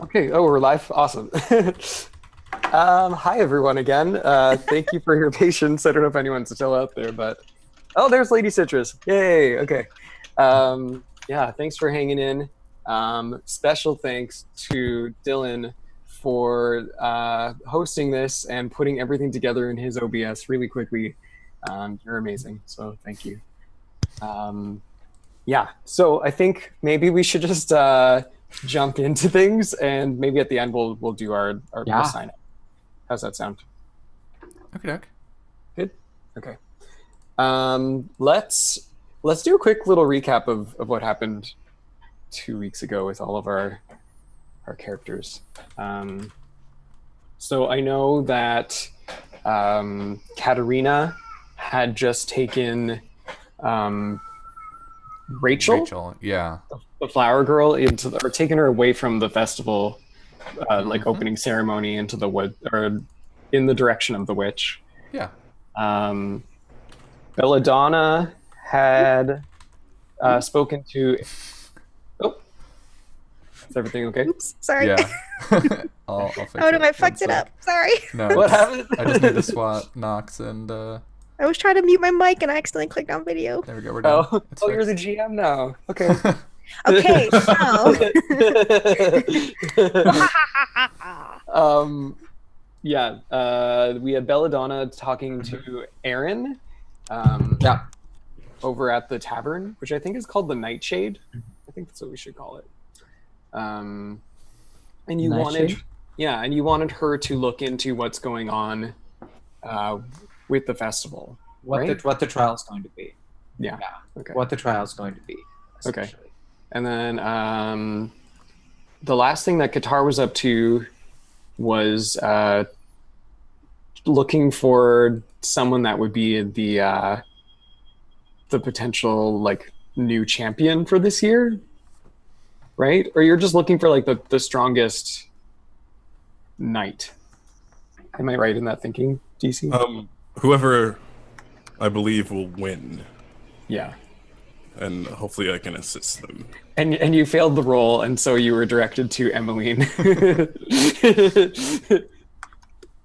Okay. Oh, we're live. Awesome. Hi everyone again. Thank you for your patience. I don't know if anyone's still out there, but there's Lady Citrus. Yay. Okay. Yeah. Thanks for hanging in. Special thanks to Dylan for hosting this and putting everything together in his OBS really quickly. You're amazing. So thank you. Yeah. So I think maybe we should just jump into things, and maybe at the end we'll do our we'll sign up. How's that sound? Okay. Good. Okay. Let's do a quick little recap of what happened 2 weeks ago with all of our characters. So I know that Katerina had just taken Rachel, yeah. the flower girl, or taken her away from the festival, like opening ceremony into the wood, or in the direction of the witch. Yeah. Belladonna had spoken to. Oh, is everything okay? Oops, sorry. Yeah. I'll fix Oh no, I fucked it up. Sorry. No, What happened? I just need to swap Nox and I was trying to mute my mic and I accidentally clicked on video. there we go. We're done. You're the GM now. Okay. Okay, we had Belladonna talking to Aaron. Over at the tavern, which I think is called the Nightshade. I think that's what we should call it. And you wanted her to look into what's going on with the festival. What the trial's going to be. Yeah. Okay. What the trial's going to be. Okay. And then the last thing that Qatar was up to was looking for someone that would be the potential like new champion for this year, right? Or you're just looking for like the strongest knight. Am I right in that thinking, DC? Whoever I believe will win. Yeah. And hopefully I can assist them. And you failed the role, and so you were directed to Emmeline. Which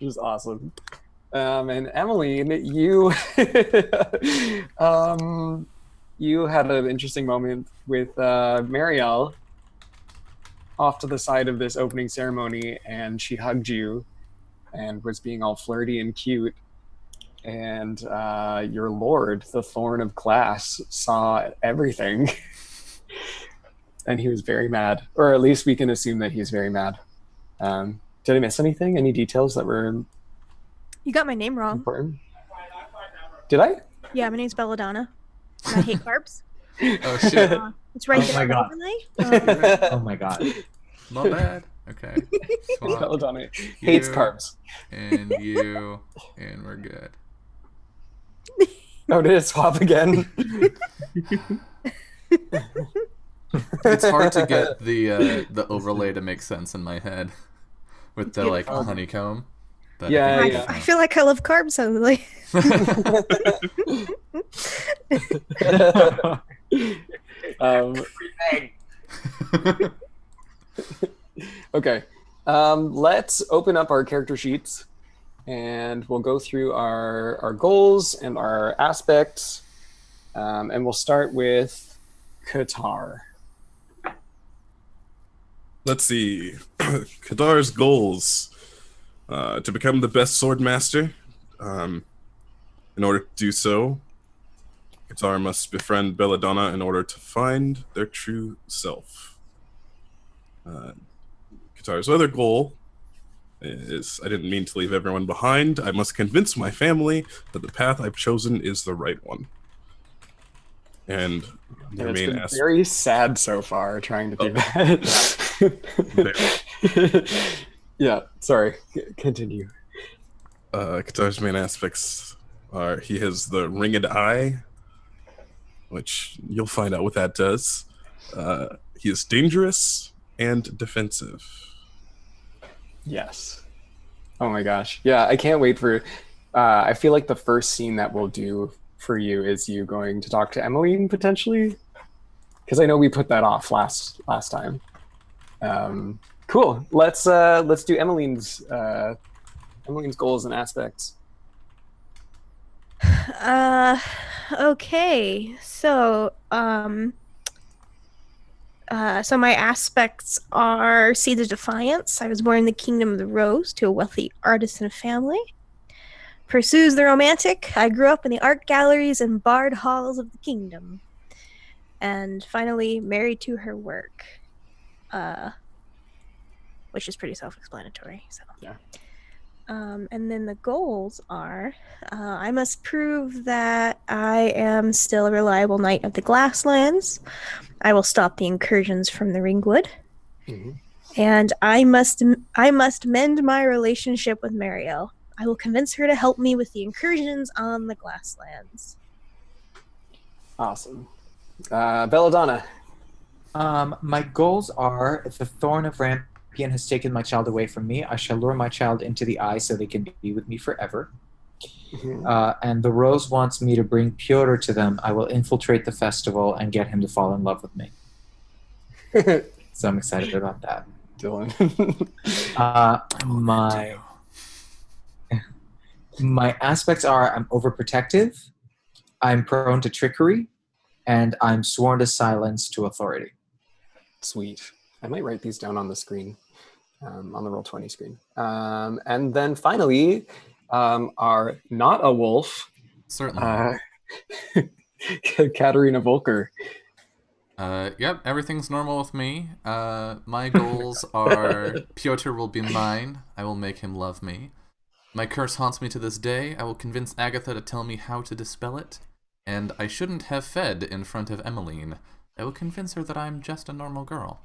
is awesome. And Emmeline, you you had an interesting moment with Marielle off to the side of this opening ceremony, and she hugged you and was being all flirty and cute. And your lord, the Thorn of Glass, saw everything. And he was very mad. Or at least we can assume that he's very mad. Did I miss anything? Any details that were You got my name wrong. important? Did I? Yeah, my name's Belladonna. And I hate carbs. Oh shit. It's right Oh there. my God. Overlay. Oh my god. My bad. Okay. Swap Belladonna hates carbs. and you, and we're good. Oh, did it swap again? It's hard to get the overlay to make sense in my head with the like honeycomb. But Yeah, I think yeah. I feel like I love carbs overlay. Okay. Let's open up our character sheets, and we'll go through our goals and our aspects, and we'll start with Qatar. Let's see. Kadar's goals. To become the best sword master. In order to do so, Qatar must befriend Belladonna in order to find their true self. Qatar's other goal is, I didn't mean to leave everyone behind. I must convince my family that the path I've chosen is the right one. And their And it's main been aspect. very sad so far trying to do that. Yeah, sorry. Continue. Qatar's main aspects are he has the ringed eye, which you'll find out what that does. He is dangerous and defensive. Yes. Oh my gosh. Yeah, I can't wait for... I feel like the first scene that we'll do for you is you going to talk to Emmeline, potentially? Because I know we put that off last time. Cool. Let's do Emmeline's goals and aspects. Okay. So my aspects are Seeds of Defiance. I was born in the Kingdom of the Rose to a wealthy artisan family. Pursues the romantic. I grew up in the art galleries and barred halls of the kingdom. And finally, married to her work. Which is pretty self-explanatory. So Yeah. and then the goals are I must prove that I am still a reliable knight of the Glasslands. I will stop the incursions from the Ringwood. Mm-hmm. And I must mend my relationship with Marielle. I will convince her to help me with the incursions on the Glasslands. Awesome. Belladonna. My goals are: if the Thorn of Rampion has taken my child away from me, I shall lure my child into the eye so they can be with me forever. Mm-hmm. And the Rose wants me to bring Pyotr to them. I will infiltrate the festival and get him to fall in love with me. So I'm excited about that. Dylan. My aspects are: I'm overprotective, I'm prone to trickery, and I'm sworn to silence to authority. Sweet. I might write these down on the screen, on the Roll20 screen. And then finally, are not a wolf, Certainly. Katerina Volker. Yep, everything's normal with me. My goals are Pyotr will be mine. I will make him love me. My curse haunts me to this day. I will convince Agatha to tell me how to dispel it. And I shouldn't have fed in front of Emmeline. I will convince her that I'm just a normal girl.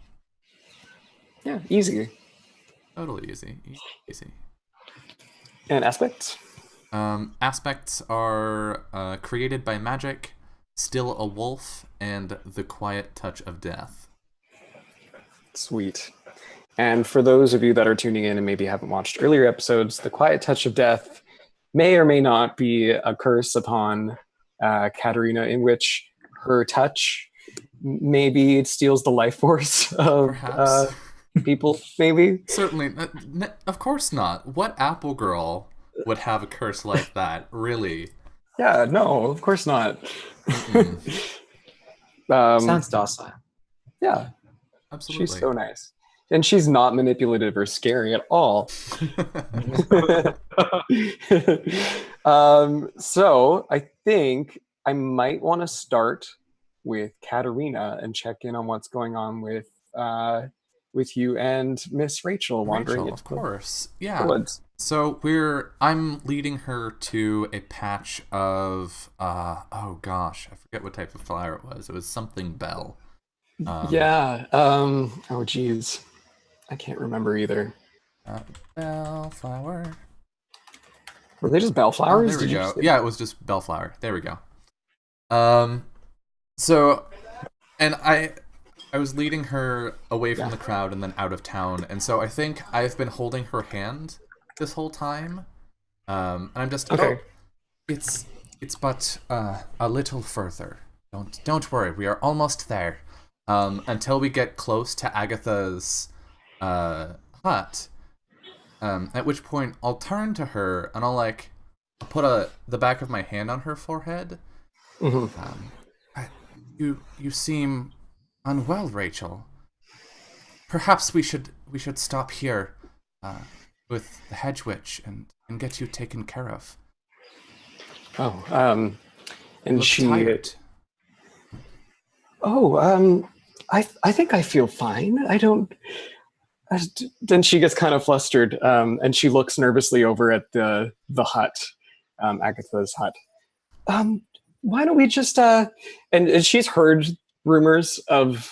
Yeah, easy. Totally easy. Easy. And aspects? Aspects are created by magic, still a wolf, and the quiet touch of death. Sweet. And for those of you that are tuning in and maybe haven't watched earlier episodes, the quiet touch of death may or may not be a curse upon Katerina, in which her touch maybe steals the life force of people, maybe. Certainly. Of course not. What Apple girl would have a curse like that? Really? Yeah, no, of course not. Sounds docile. Yeah, absolutely. She's so nice. And she's not manipulative or scary at all. So I think I might want to start with Katerina and check in on what's going on with you and Miss Rachel wandering Rachel, into of course. Yeah. the woods. So I'm leading her to a patch of oh gosh, I forget what type of flower it was. It was something bell. Oh geez, I can't remember either. Bellflower. Were they just bellflowers? Oh, there we go. Yeah, it was just bellflower. There we go. So, and I was leading her away from the crowd and then out of town, and so I think I've been holding her hand this whole time, and I'm just okay. It's but a little further. Don't worry, we are almost there. Until we get close to Agatha's hut, at which point I'll turn to her and I'll put the back of my hand on her forehead. Mm-hmm. You seem unwell, Rachel. Perhaps we should stop here with the hedge witch and get you taken care of. Oh, and she. Tired. Oh, I think I feel fine. I don't. Then she gets kind of flustered, and she looks nervously over at the hut, Agatha's hut. Why don't we just and she's heard rumors of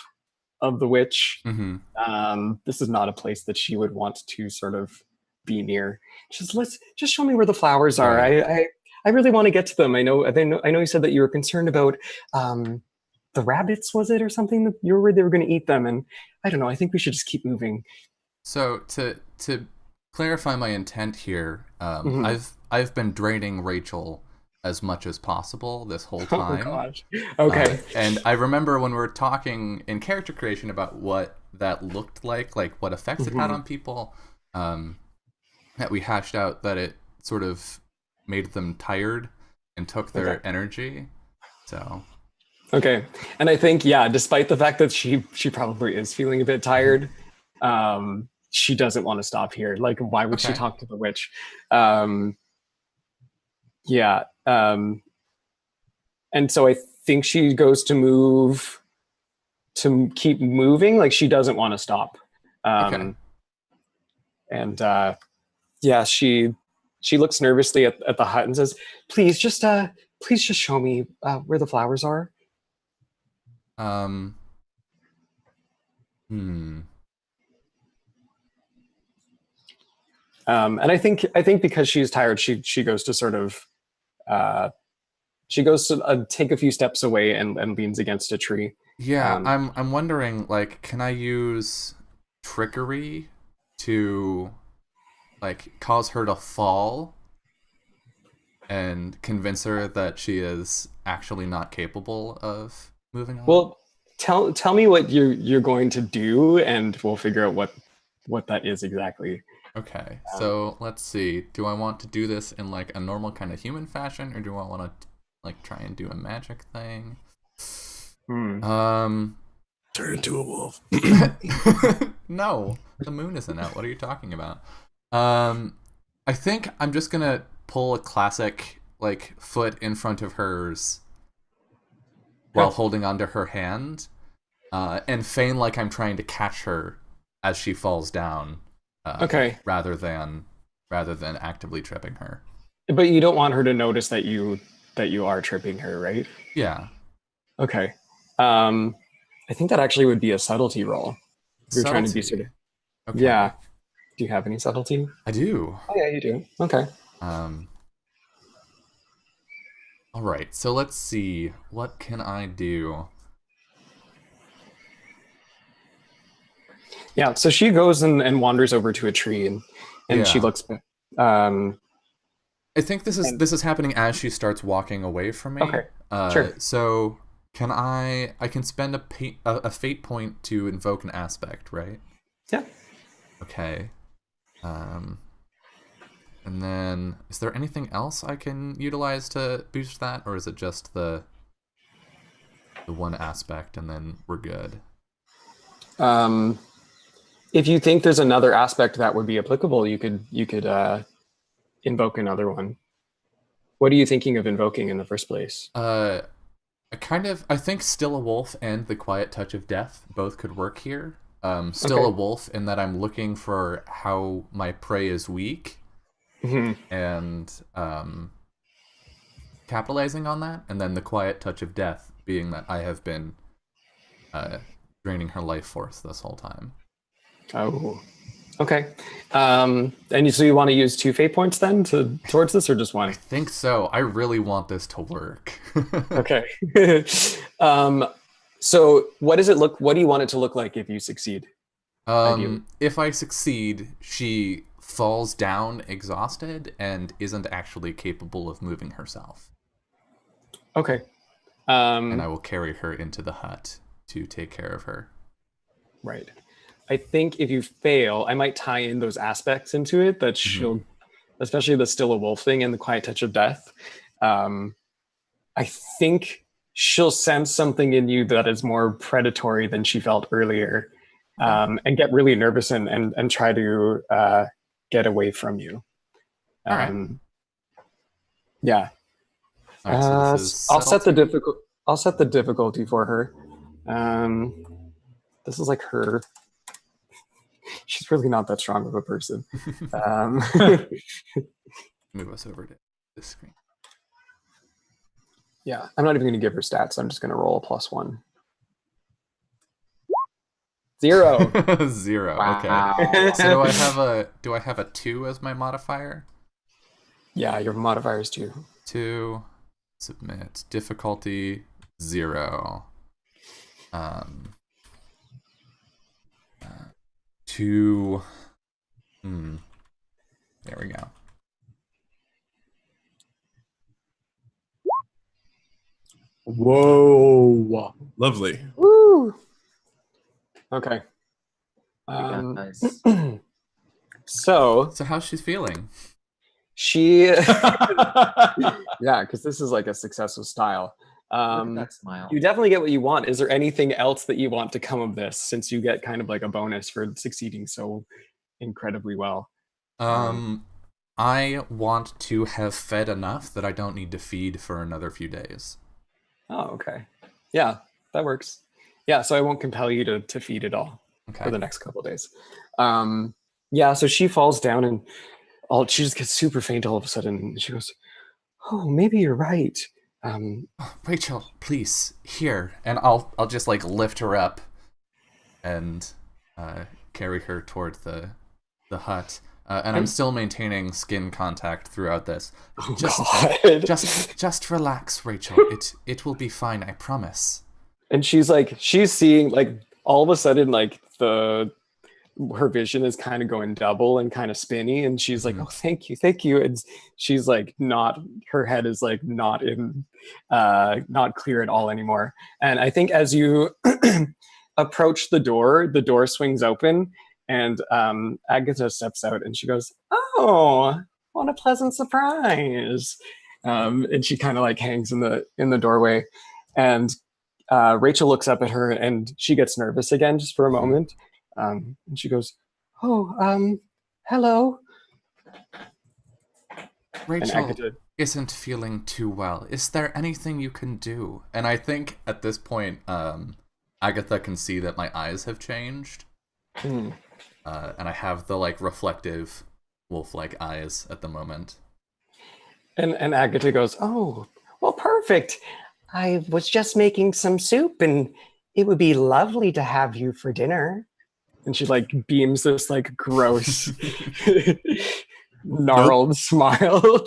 the witch. Mm-hmm. This is not a place that she would want to sort of be near. Just show me where the flowers are. Right. I really want to get to them. I know you said that you were concerned about the rabbits, was it, or something, that you were worried they were going to eat them, and I don't know. I think we should just keep moving. So to clarify my intent here, Mm-hmm. I've been draining Rachel as much as possible this whole Oh time. gosh. Okay. And I remember when we were talking in character creation about what that looked like what effects it had on people, that we hashed out that it sort of made them tired and took their energy. So Okay. And I think, yeah, despite the fact that she probably is feeling a bit tired, she doesn't want to stop here. Like, why would she talk to the witch? Yeah. And so I think she goes to keep moving. Like, she doesn't want to stop. okay. And yeah, she looks nervously at the hut and says, please just show me where the flowers are. And I think because she's tired, she goes to sort of she goes to take a few steps away and leans against a tree. Yeah, I'm wondering, like, can I use trickery to like cause her to fall and convince her that she is actually not capable of moving on? Well, tell me what you're going to do, and we'll figure out what that is exactly. Okay, so let's see. Do I want to do this in like a normal kind of human fashion, or do I want to like try and do a magic thing? Turn into a wolf. No, the moon isn't out. What are you talking about? I think I'm just gonna pull a classic like foot in front of hers while holding onto her hand, and feign like I'm trying to catch her as she falls down. Rather than actively tripping her. But you don't want her to notice that you are tripping her, right? Yeah. Okay. I think that actually would be a subtlety roll. You're trying to be sort of. Okay. Yeah. Do you have any subtlety? I do. Oh yeah, you do. Okay. All right. So let's see. What can I do? Yeah. So she goes and wanders over to a tree and she looks. I think this is happening as she starts walking away from me. Okay. Sure. So can I can spend a fate point to invoke an aspect, right? Yeah. Okay. And then is there anything else I can utilize to boost that, or is it just the one aspect and then we're good? If you think there's another aspect that would be applicable, you could invoke another one. What are you thinking of invoking in the first place? I think Still a Wolf and The Quiet Touch of Death both could work here. Still a Wolf in that I'm looking for how my prey is weak, and capitalizing on that, and then The Quiet Touch of Death being that I have been draining her life force this whole time. Oh, okay. And so you want to use 2 fate points then towards this, or just one? I think so. I really want this to work. Okay. So what does it look? What do you want it to look like if you succeed? If I succeed, she falls down exhausted and isn't actually capable of moving herself. Okay. And I will carry her into the hut to take care of her. Right. I think if you fail, I might tie in those aspects into it that she'll, especially the Still a Wolf thing and the Quiet Touch of Death. I think she'll sense something in you that is more predatory than she felt earlier, and get really nervous and try to get away from you. All right. Yeah. All right, so I'll set the difficulty for her. This is like her. She's really not that strong of a person. Move us over to this screen. Yeah, I'm not even going to give her stats. I'm just going to roll a +1. 0. 0. Wow. Okay. So do I have a 2 as my modifier? Yeah, your modifier is 2. 2. Submit. Difficulty 0. 2. There we go. Whoa. Lovely. Woo! Okay. Guys. So So how's she feeling? she, yeah, because this is like a successful style. Look at that smile. You definitely get what you want. Is there anything else that you want to come of this, since you get kind of like a bonus for succeeding so incredibly well? I want to have fed enough that I don't need to feed for another few days. Oh, okay. Yeah, that works. Yeah, so I won't compel you to feed at all for Okay. the next couple of days. Yeah, so she falls down and she just gets super faint all of a sudden. And she goes, "Oh, maybe you're right." Rachel, please, here. And I'll just like lift her up and carry her toward the hut. And I'm still maintaining skin contact throughout this. God. Just relax, Rachel. It will be fine, I promise. And she's seeing like all of a sudden like her vision is kind of going double and kind of spinny, and she's like, "Oh, thank you," and she's like her head is like not clear at all anymore. And I think as you approach the door swings open, and Agatha steps out, and she goes, "Oh, what a pleasant surprise!" And she kind of like hangs in the doorway, and Rachel looks up at her, and she gets nervous again just for a moment. And she goes, "Oh, hello." Rachel isn't feeling too well. Is there anything you can do? And I think at this point, Agatha can see that my eyes have changed. And I have the like reflective wolf-like eyes at the moment. And Agatha goes, "Oh, well, perfect. I was just making some soup, and it would be lovely to have you for dinner." And she like beams this like gross, gnarled smile.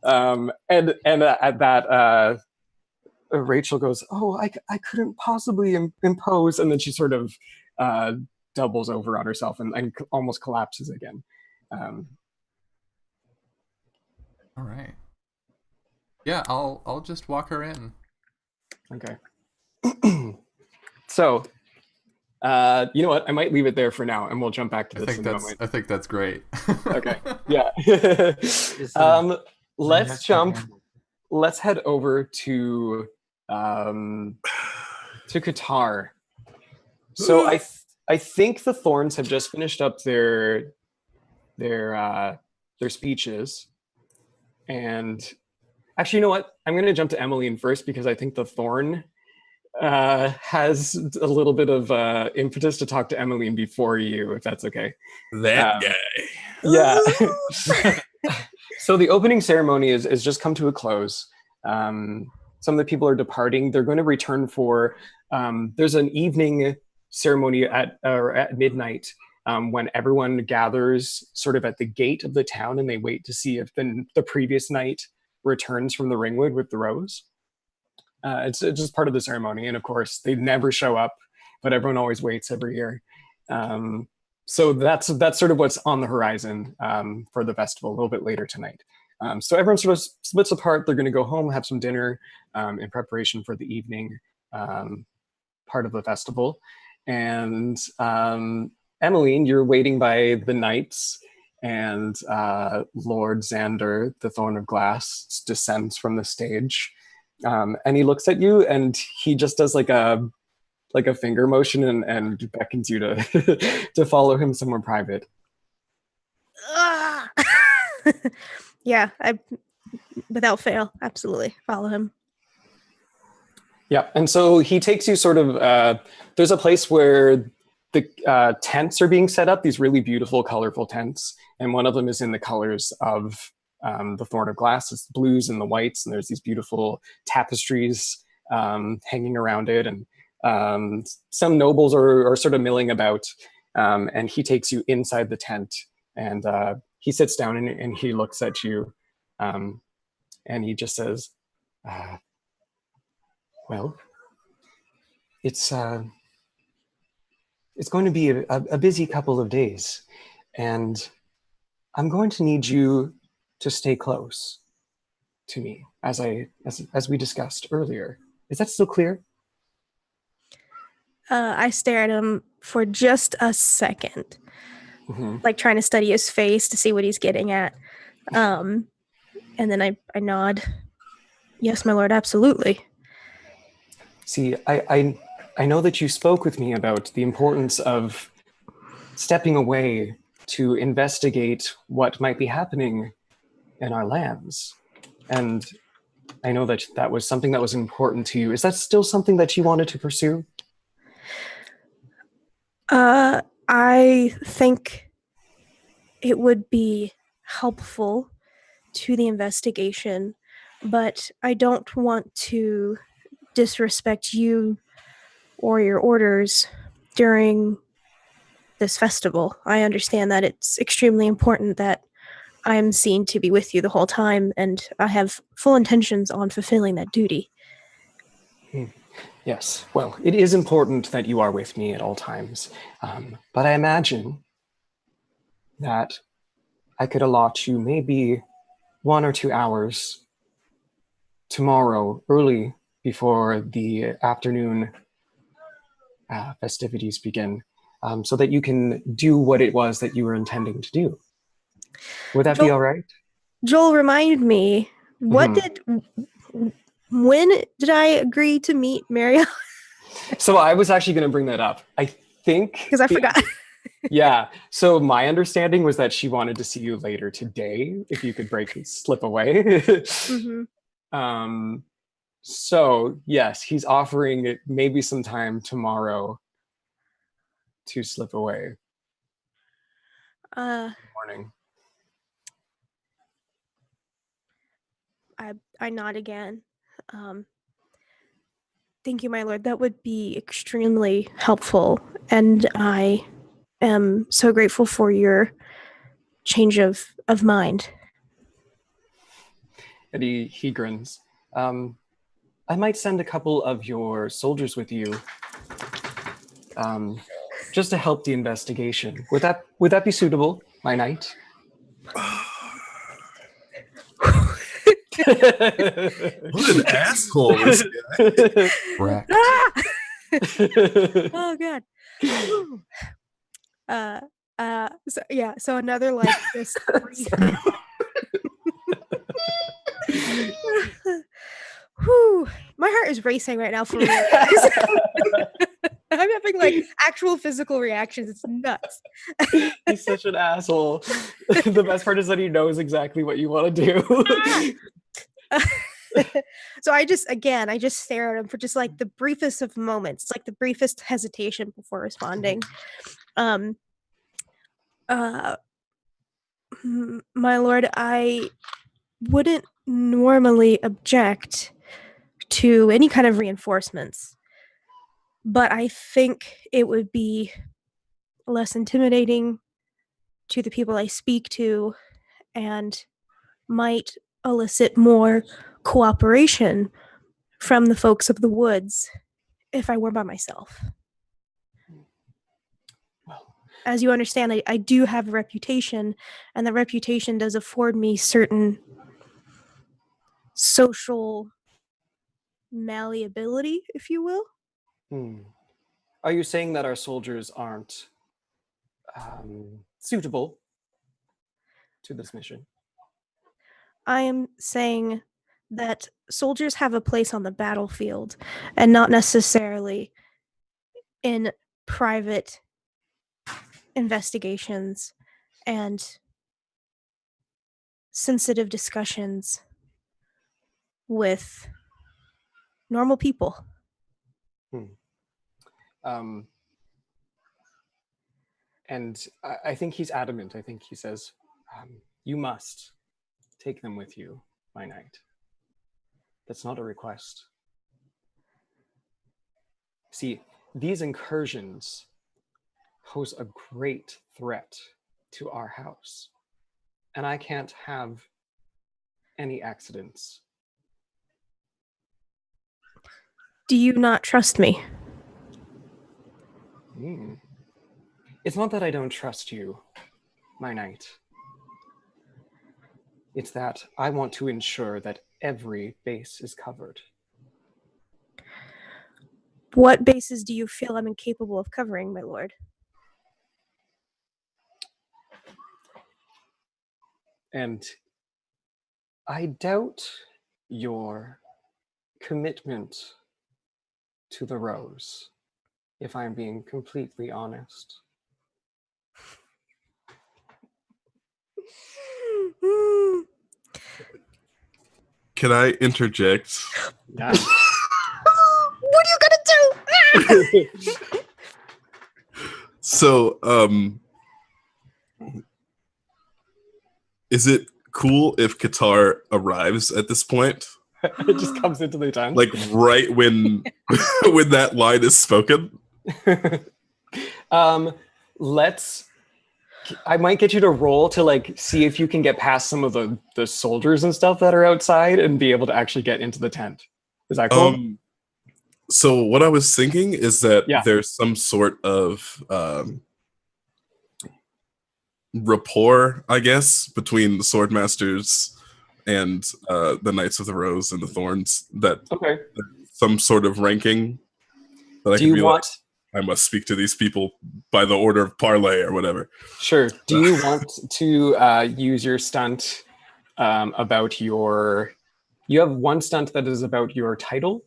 And at that, Rachel goes, "Oh, I couldn't possibly impose," and then she sort of doubles over on herself and almost collapses again. All right. Yeah, I'll just walk her in. Okay. So. You know what? I might leave it there for now, and we'll jump back to this in a moment. I think that's great. Okay. Yeah. Let's head over to Qatar. So I think the Thorns have just finished up their speeches, and actually, you know what? I'm going to jump to Emmeline first, because I think the Thorn has a little bit of impetus to talk to Emmeline before you, if that's okay. That guy. Yeah. So the opening ceremony is just come to a close. Some of the people are departing. They're going to return for there's an evening ceremony at midnight, when everyone gathers sort of at the gate of the town, and they wait to see if the previous night returns from the Ringwood with the rose. It's just part of the ceremony, and of course they never show up, but everyone always waits every year. So that's sort of what's on the horizon for the festival a little bit later tonight. So everyone sort of splits apart. They're going to go home, have some dinner in preparation for the evening part of the festival. And Emmeline, you're waiting by the knights, and Lord Xander, the Thorn of Glass, descends from the stage. And he looks at you, and he just does like a finger motion and beckons you to to follow him somewhere private. Yeah, I without fail, absolutely follow him. Yeah, and so he takes you sort of. There's a place where the tents are being set up. These really beautiful, colorful tents, and one of them is in the colors of the Thorn of Glass. It's the blues and the whites, and there's these beautiful tapestries hanging around it, and some nobles are sort of milling about, and he takes you inside the tent, and he sits down and he looks at you, and he just says, "Well, it's going to be a busy couple of days, and I'm going to need you to stay close. to me, as we discussed earlier. Is that still clear? I stare at him for just a second, Mm-hmm. like trying to study his face to see what he's getting at. And then I nod. Yes, my lord, absolutely. See, I know that you spoke with me about the importance of stepping away to investigate what might be happening in our lands. And I know that that was something that was important to you. Is that still something that you wanted to pursue? I think it would be helpful to the investigation, but I don't want to disrespect you or your orders during this festival. I understand that it's extremely important that I am seen to be with you the whole time, and I have full intentions on fulfilling that duty. Yes. Well, it is important that you are with me at all times. But I imagine that I could allot you maybe 1 or 2 hours tomorrow, early before the afternoon festivities begin, so that you can do what it was that you were intending to do. Would that be all right? Joel, remind me, when did I agree to meet Marielle? So I was actually going to bring that up. I think Because I forgot. Yeah. So my understanding was that she wanted to see you later today, if you could slip away. Mm-hmm. So yes, he's offering it maybe some time tomorrow to slip away. Morning. I nod again. Thank you, my lord. That would be extremely helpful, and I am so grateful for your change of mind. And he grins. I might send a couple of your soldiers with you, just to help the investigation. Would that be suitable, my knight? What an asshole this guy. Wrecked. Oh god. So another like this brief. Whew. My heart is racing right now for real, guys. I'm having like actual physical reactions. It's nuts. He's such an asshole. The best part is that he knows exactly what you want to do. So I just stare at him for just like the briefest of moments. It's like the briefest hesitation before responding. My lord, I wouldn't normally object to any kind of reinforcements, but I think it would be less intimidating to the people I speak to and might elicit more cooperation from the folks of the woods if I were by myself. Well, as you understand, I do have a reputation, and that reputation does afford me certain social malleability, if you will. Are you saying that our soldiers aren't suitable to this mission? I am saying that soldiers have a place on the battlefield and not necessarily in private investigations and sensitive discussions with normal people. And I think he's adamant. I think he says, you must take them with you, my knight. That's not a request. See, these incursions pose a great threat to our house, and I can't have any accidents. Do you not trust me? It's not that I don't trust you, my knight. It's that I want to ensure that every base is covered. What bases do you feel I'm incapable of covering, my lord? And I doubt your commitment to the rose, if I'm being completely honest. Can I interject? Yeah. What are you gonna do? So, is it cool if Qatar arrives at this point? It just comes into the tent. Like right when when that line is spoken? Let's. I might get you to roll to like see if you can get past some of the soldiers and stuff that are outside and be able to actually get into the tent. Is that cool? So what I was thinking is that Yeah. there's some sort of rapport, I guess, between the Swordmasters and the Knights of the Rose and the Thorns. That Okay. some sort of ranking that I Do could you be want? like, I must speak to these people by the order of parlay or whatever. Sure. Do you want to use your stunt about your? You have one stunt that is about your title,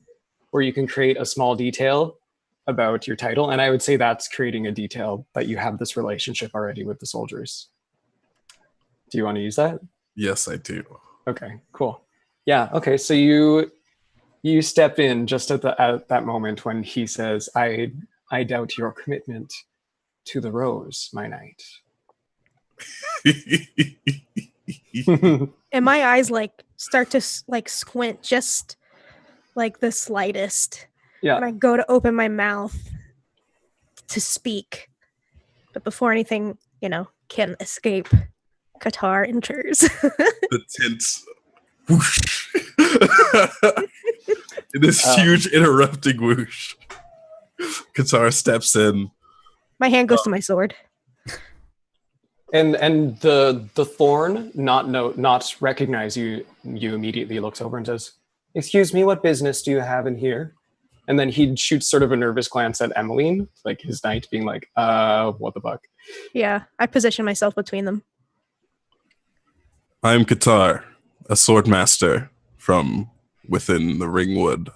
where you can create a small detail about your title, and I would say that's creating a detail that you have this relationship already with the soldiers. Do you want to use that? Yes, I do. Okay. Cool. Yeah. Okay. So you step in just at that moment when he says, I doubt your commitment to the rose, my knight." And my eyes like start to like squint just like the slightest. Yeah. And I go to open my mouth to speak. But before anything, can escape, Qatar enters. The tent. Whoosh. In this huge interrupting whoosh. Qatar steps in. My hand goes to my sword. And the thorn not recognize you immediately looks over and says, "Excuse me, what business do you have in here?" And then he shoots sort of a nervous glance at Emmeline, like his knight, being like, what the fuck?" Yeah, I position myself between them. I am Qatar, a swordmaster from within the Ringwood,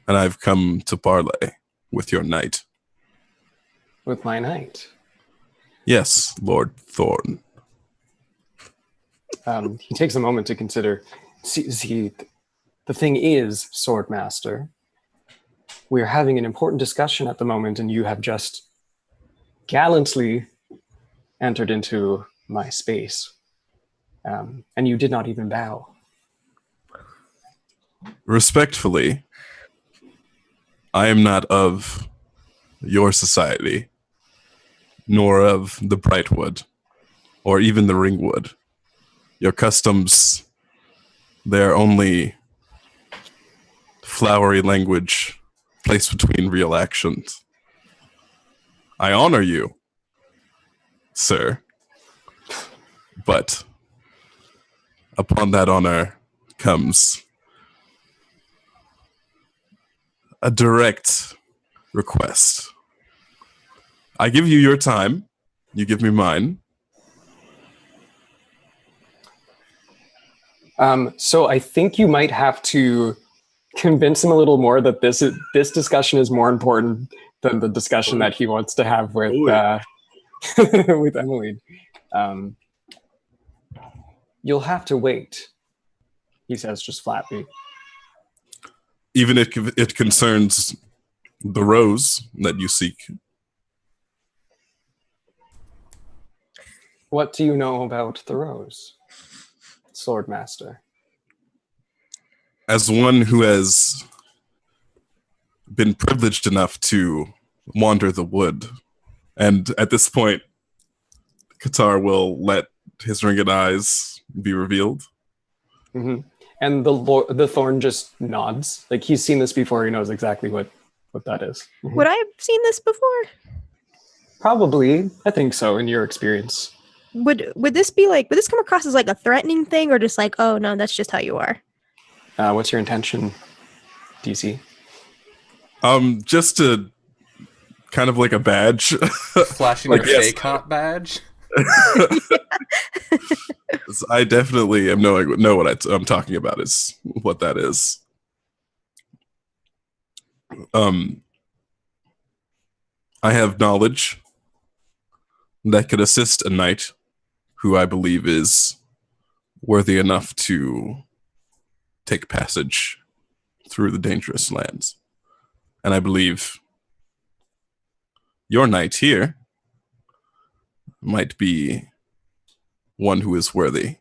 and I've come to parley with your knight. "With my knight." Yes, Lord Thorn. He takes a moment to consider. See, the thing is, Swordmaster, we're having an important discussion at the moment, and you have just gallantly entered into my space, and you did not even bow. Respectfully, I am not of your society, nor of the Brightwood, or even the Ringwood. Your customs, they're only flowery language placed between real actions. I honor you, sir, but upon that honor comes a direct request. I give you your time, you give me mine. So I think you might have to convince him a little more that this discussion is more important than the discussion that he wants to have with with Emily. You'll have to wait, he says just flatly. Even if it concerns the rose that you seek. What do you know about the rose, Swordmaster? As one who has been privileged enough to wander the wood, and at this point, Qatar will let his ringed eyes be revealed. Mm-hmm. And the thorn just nods. Like he's seen this before. He knows exactly what that is. Mm-hmm. Would I have seen this before? Probably. I think so, in your experience. Would this come across as like a threatening thing, or just like, oh no, that's just how you are? What's your intention, DC? Just to kind of like a badge. Flashing Like, your yes. fake hot badge. I definitely am know what I'm talking about is what that is. I have knowledge that could assist a knight who I believe is worthy enough to take passage through the dangerous lands. And I believe your knight here might be one who is worthy.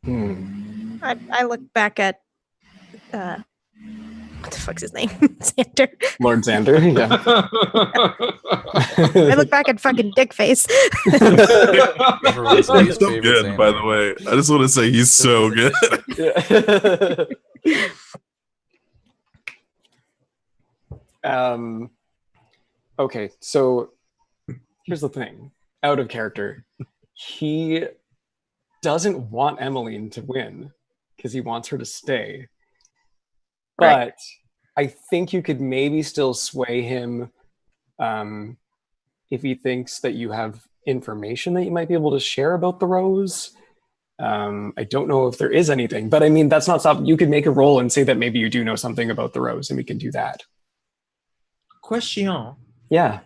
I look back at what the fuck's his name? Xander. Lord Xander? Yeah. I look back at fucking Dickface. Everyone's He's least so favorite good, Xander. by the way. I just want to say he's so good. Okay, so here's the thing. Out of character. He doesn't want Emmeline to win because he wants her to stay. But Right. I think you could maybe still sway him if he thinks that you have information that you might be able to share about the rose. I don't know if there is anything, but I mean, that's not something you could make a roll and say that maybe you do know something about the rose, and we can do that. Question. Yeah.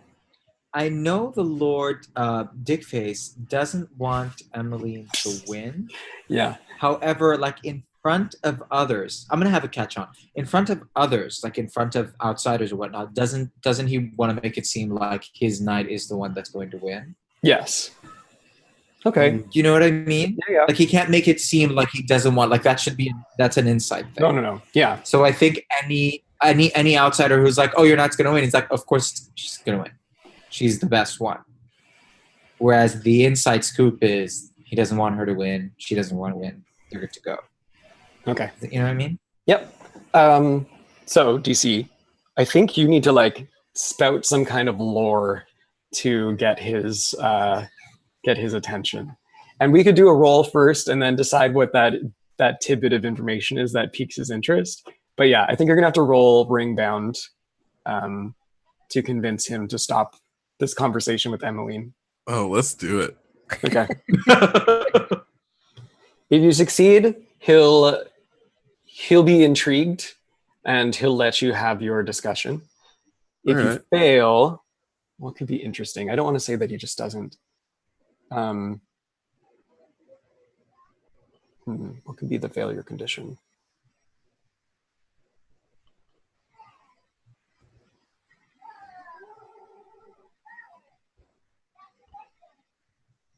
I know the Lord Dickface doesn't want Emmeline to win. Yeah. However, like in front of others, I'm gonna have a catch on. In front of others, like in front of outsiders or whatnot, doesn't he want to make it seem like his knight is the one that's going to win? Yes. Okay. Do you know what I mean? Yeah. Like he can't make it seem like he doesn't want. Like that's an insight thing. No. Yeah. So I think any outsider who's like, oh, your knight's gonna win, he's like, of course she's gonna win. She's the best one. Whereas the inside scoop is he doesn't want her to win. She doesn't want to win. They're good to go. Okay. You know what I mean? Yep. So DC, I think you need to like spout some kind of lore to get his attention, and we could do a roll first and then decide what that tidbit of information is that piques his interest. But yeah, I think you're gonna have to roll Ringbound to convince him to stop this conversation with Emmeline. Oh, let's do it. Okay. If you succeed, he'll be intrigued and he'll let you have your discussion. If you Alright. fail, what could be interesting? I don't want to say that he just doesn't. What could be the failure condition?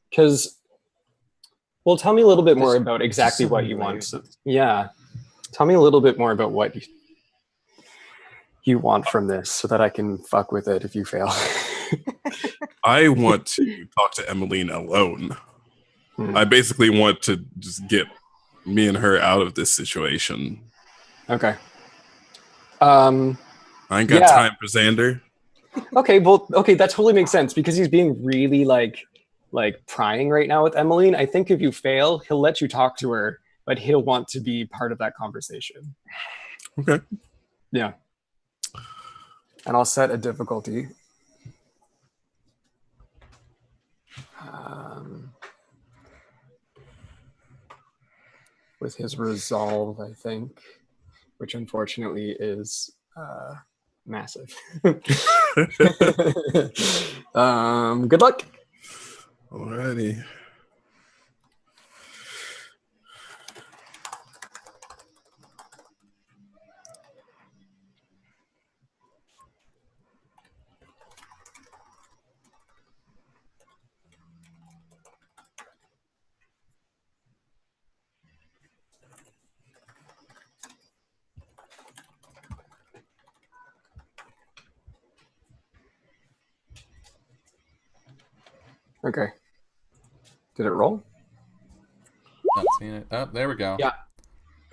Because, well, tell me a little bit more about exactly so what many you want. layers. Yeah. Tell me a little bit more about what you want from this so that I can fuck with it if you fail. I want to talk to Emmeline alone. I basically want to just get me and her out of this situation. Okay. I ain't got Yeah. time for Xander. Okay, that totally makes sense because he's being really like prying right now with Emmeline. I think if you fail, he'll let you talk to her, but he'll want to be part of that conversation. Okay. Yeah. And I'll set a difficulty. With his resolve, I think, which unfortunately is massive. Good luck. Alrighty. Okay. Did it roll? Not seeing it. Oh, there we go. Yeah.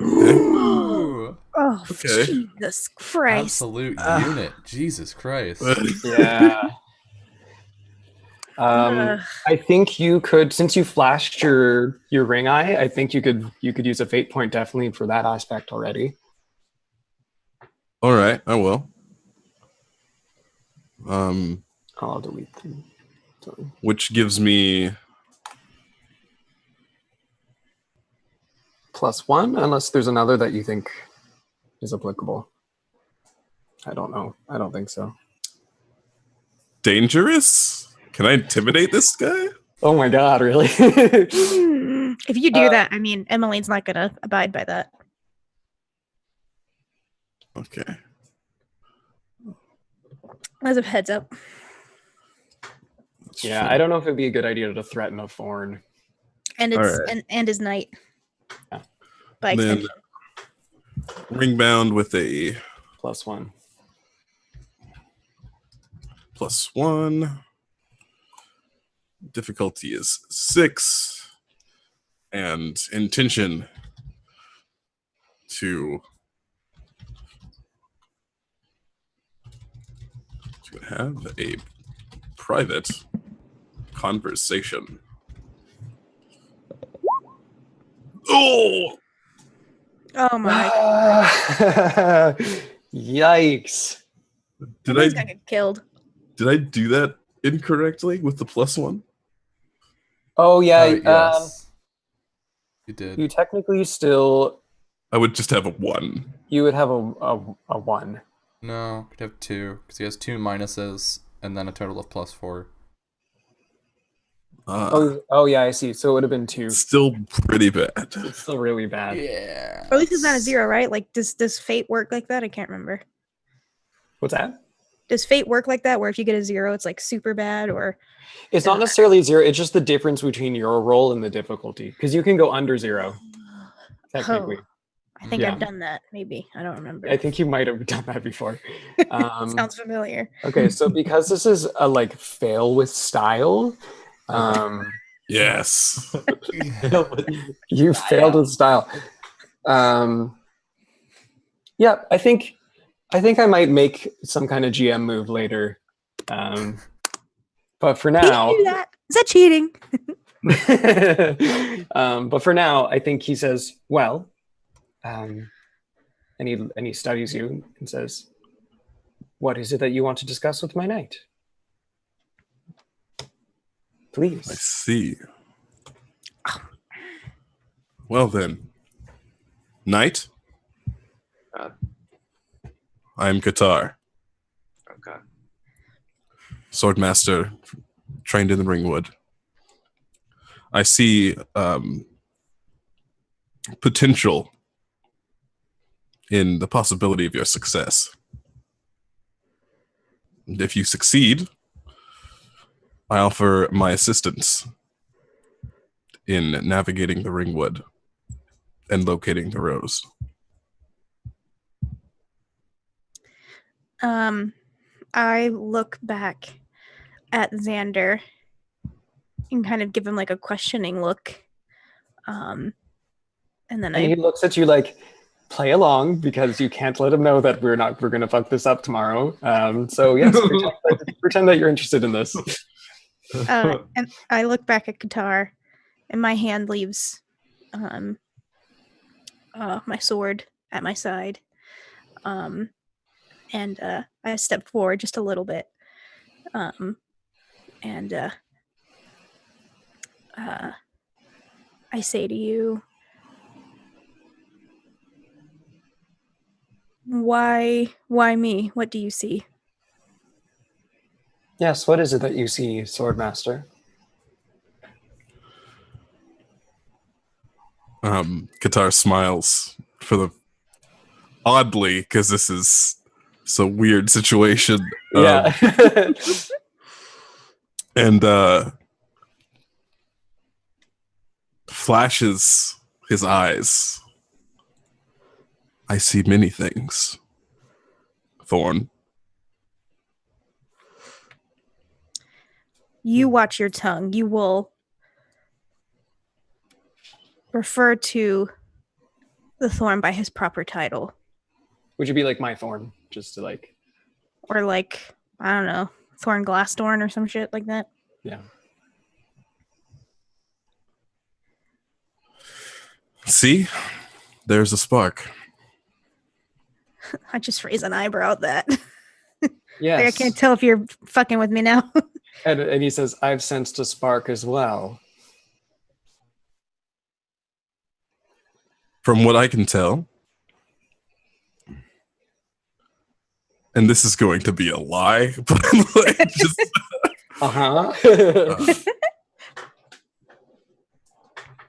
Ooh, Oh, Okay. Jesus Christ. absolute unit. Jesus Christ. Yeah. Ugh. I think you could, since you flashed your ring eye, I think you could use a fate point definitely for that aspect already. All right, I will. I'll delete them. Sorry. Which gives me +1, unless there's another that you think is applicable. I don't know. I don't think so. dangerous. Can I intimidate this guy? Oh my god, really? If you do that, I mean, Emmeline's not gonna abide by that. Okay. As a heads up. Yeah, I don't know if it'd be a good idea to threaten a thorn. And it's Alright. and his knight. Yeah. By Then- extension. Ring bound with a +1. +1. Difficulty is 6. And intention to have a private conversation. Oh! Oh my! Yikes. Did Emmeline's I gonna get killed. did I do that incorrectly with the +1? Oh yeah, Yes. You did. you technically still I would just have a 1. you would have a 1. No, could have 2, because he has 2 minuses, and then a total of +4. Oh yeah, I see. So it would have been 2. Still pretty bad. It's still really bad. Yeah. Or at least it's not a 0, right? Like, does fate work like that? I can't remember. What's that? Does fate work like that, where if you get a 0, it's like super bad? Or It's not necessarily 0. It's just the difference between your roll and the difficulty. Because you can go under 0, technically. I think Yeah. I've done that. Maybe I don't remember. I think you might have done that before. Sounds familiar. Okay, so because this is a like fail with style, Yes. you failed with style. Yeah, I think I might make some kind of GM move later. But for He didn't now, do that. Is that cheating? but for now, I think he says, "Well," and he studies you and says, "What is it that you want to discuss with my knight? I Please." see. Well then, Knight, God. I'm Qatar, Okay. Swordmaster, trained in the Ringwood. I see potential in the possibility of your success. And if you succeed, I offer my assistance in navigating the Ringwood and locating the rose. I look back at Xander and kind of give him like a questioning look. And then And he looks at you like, play along because you can't let him know that we're gonna fuck this up tomorrow. So yes, pretend that you're interested in this. and I look back at Qatar, and my hand leaves my sword at my side. And I step forward just a little bit. And I say to you, why me? What do you see? Yes, what is it that you see, Swordmaster? Qatar smiles for the oddly, because this is a weird situation. Yeah. And flashes his eyes. I see many things, Thorn. You watch your tongue. You will refer to the thorn by his proper title. Would you be like my thorn? Just to like. Or like, I don't know, Thorn Glassthorn or some shit like that. Yeah. See, there's a spark. I just raise an eyebrow at that. Yes. Like, I can't tell if you're fucking with me now. And he says, I've sensed a spark as well. From what I can tell, and this is going to be a lie, but like, just, Uh-huh.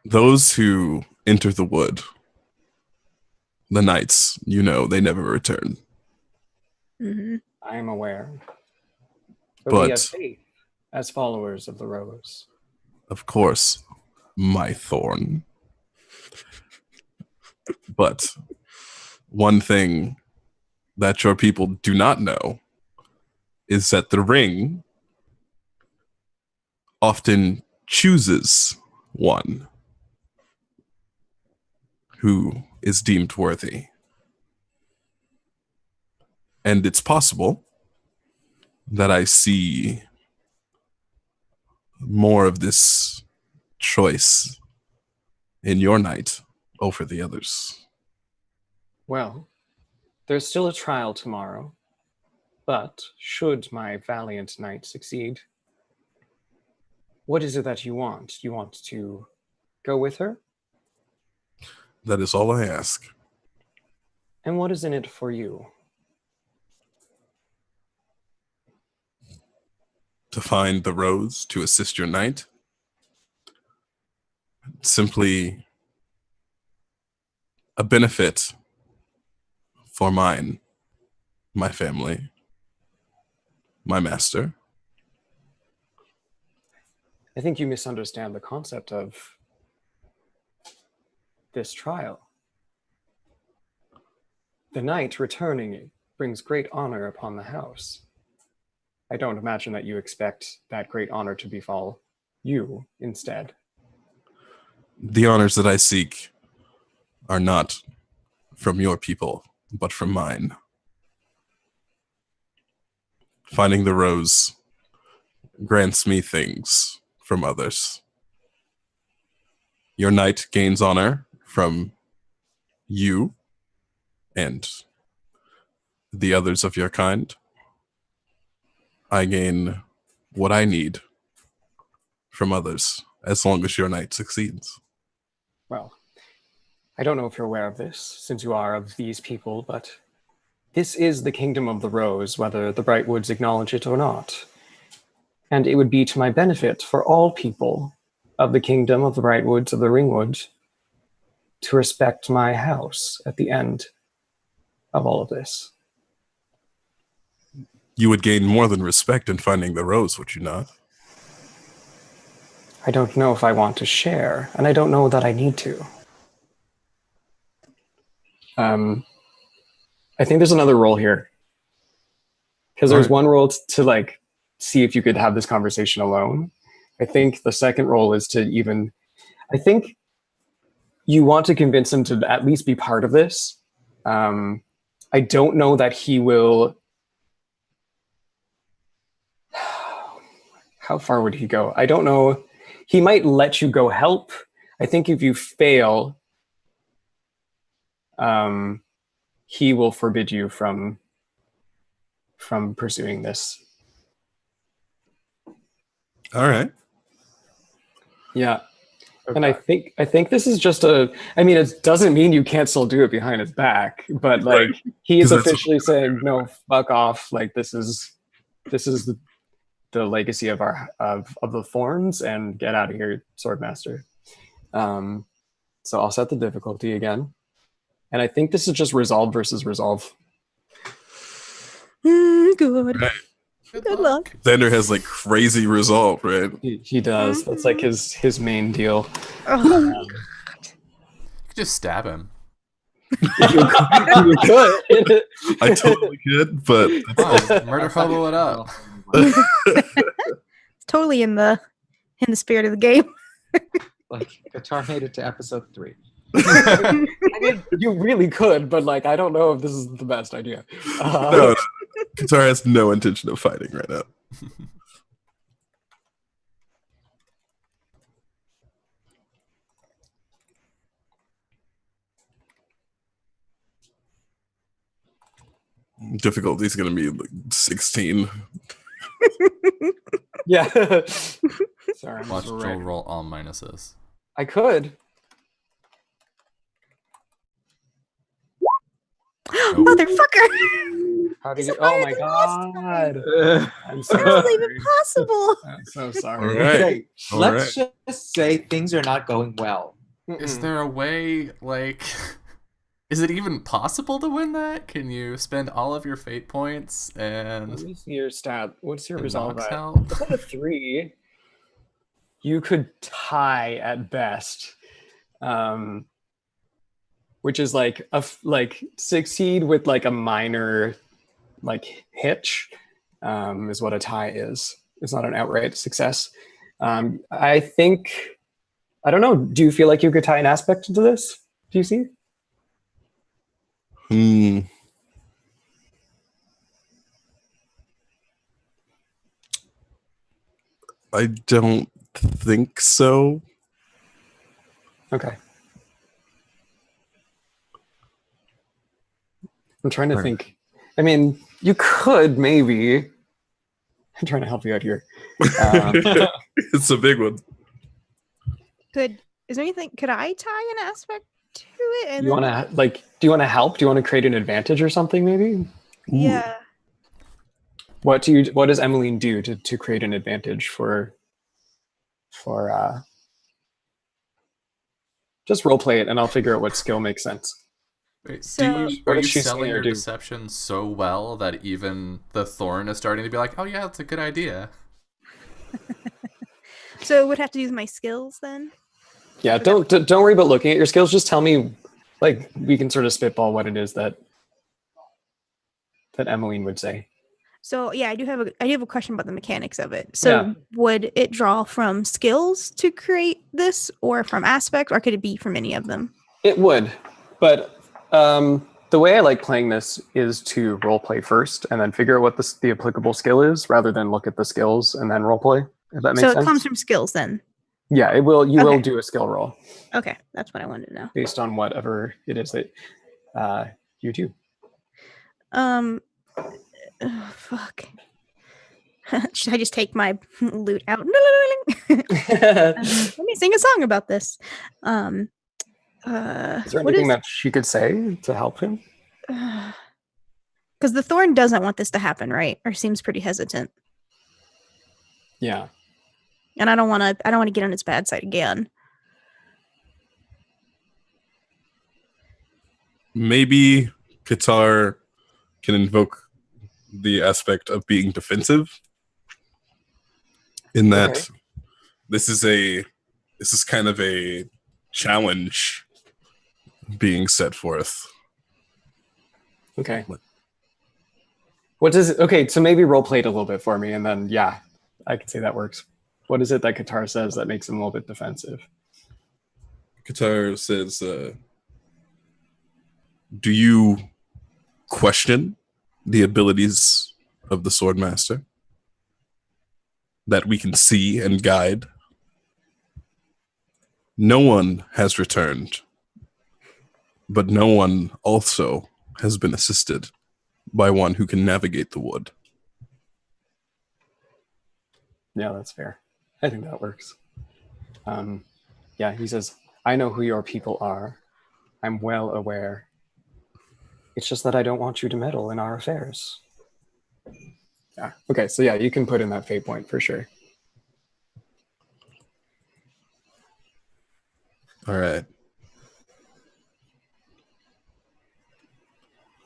those who enter the wood, the knights, they never return. Mm-hmm. I am aware. But we But, have faith as followers of the Rose. of course, my thorn. But one thing that your people do not know is that the ring often chooses one who is deemed worthy. And it's possible that I see more of this choice in your knight over the others. Well, there's still a trial tomorrow, but should my valiant knight succeed, what is it that you want? You want to go with her? That is all I ask. And what is in it for you? To find the rose to assist your knight. Simply a benefit for mine, my family, my master. I think you misunderstand the concept of this trial. The knight returning brings great honor upon the house. I don't imagine that you expect that great honor to befall you instead. The honors that I seek are not from your people, but from mine. Finding the rose grants me things from others. Your knight gains honor from you and the others of your kind. I gain what I need from others, as long as your knight succeeds. Well, I don't know if you're aware of this, since you are of these people, but this is the kingdom of the rose, whether the Brightwoods acknowledge it or not. And it would be to my benefit for all people of the kingdom of the Brightwoods of the Ringwood to respect my house at the end of all of this. You would gain more than respect in finding the rose, would you not? I don't know if I want to share, and I don't know that I need to. I think there's another role here. Because there's one role to like see if you could have this conversation alone. I think the second role is to even, I think you want to convince him to at least be part of this. I don't know that he will. How far would he go? I don't know. He might let you go help. I think if you fail, he will forbid you from pursuing this. All right. Yeah. Okay. And I think this is just I mean, it doesn't mean you can't still do it behind his back, but like he is officially saying, no, fuck off. Like this is the legacy of the Thorns, and get out of here, Swordmaster. So I'll set the difficulty again. And I think this is just resolve versus resolve. Good. Right. Good luck. Xander has like crazy resolve, right? He does. That's like his main deal. Oh. You could just stab him. You could. I totally could, but Murder hobo it up. It's totally in the spirit of the game. Like, Guitar made it to episode 3. I mean, you really could, but like, I don't know if this is the best idea. no, Qatar has no intention of fighting right now. Difficulty's gonna be like 16. Yeah. Sorry, I'm Watch just Joel roll all minuses. I could. Motherfucker! How do Is you? it Oh higher my than last god! I'm so How's it sorry. even possible? I'm so All sorry. right. Okay, All let's right. just say things are not going well. Is Mm-mm. there a way, like, is it even possible to win that? Can you spend all of your fate points Let and me see your stat. What's your the resolve Nox at? help? It's at a 3. You could tie at best, which is like like succeed with like a minor like hitch, is what a tie is. It's not an outright success. I think I don't know. Do you feel like you could tie an aspect to this? Do you see? Hmm. I don't think so. Okay. I'm trying to Right. think. I mean, you could maybe. I'm trying to help you out here. It's a big one. Is there anything? Could I tie an aspect to it? And You want to like? Do you want to help? Do you want to create an advantage or something? Maybe. Yeah. What do you? What does Emmeline do to create an advantage for? Just role play it, and I'll figure out what skill makes sense. Wait, So- What are you does she say selling or your do? deception so well that even the thorn is starting to be like, oh yeah, that's a good idea? So it would have to use my skills then? Yeah, don't worry about looking at your skills. Just tell me, like we can sort of spitball what it is that Emmeline would say. So yeah, I do have a question about the mechanics of it. So Yeah. would it draw from skills to create this, or from aspects, or could it be from any of them? It would, but the way I like playing this is to role play first and then figure out what the applicable skill is, rather than look at the skills and then role play. If that makes So sense. it comes from skills then. Yeah, it will. You will Okay. do a skill roll Okay, that's what I wanted to know. based on whatever it is that you do. Fuck. Should I just take my loot out? Let me sing a song about this. Is there What anything that she could say to help him? Because the thorn doesn't want this to happen, right? Or seems pretty hesitant. Yeah. And I don't want to get on its bad side again. Maybe Qatar can invoke the aspect of being defensive. In that, Okay. this is kind of a challenge being set forth. Okay. What does it? Okay, so maybe role play it a little bit for me, and then yeah, I could say that works. What is it that Qatar says that makes him a little bit defensive? Qatar says, do you question the abilities of the Swordmaster that we can see and guide? No one has returned, but no one also has been assisted by one who can navigate the wood. Yeah, that's fair. I think that works. Yeah, he says, I know who your people are. I'm well aware. It's just that I don't want you to meddle in our affairs. Yeah. Okay, so yeah, you can put in that fate point for sure. All right.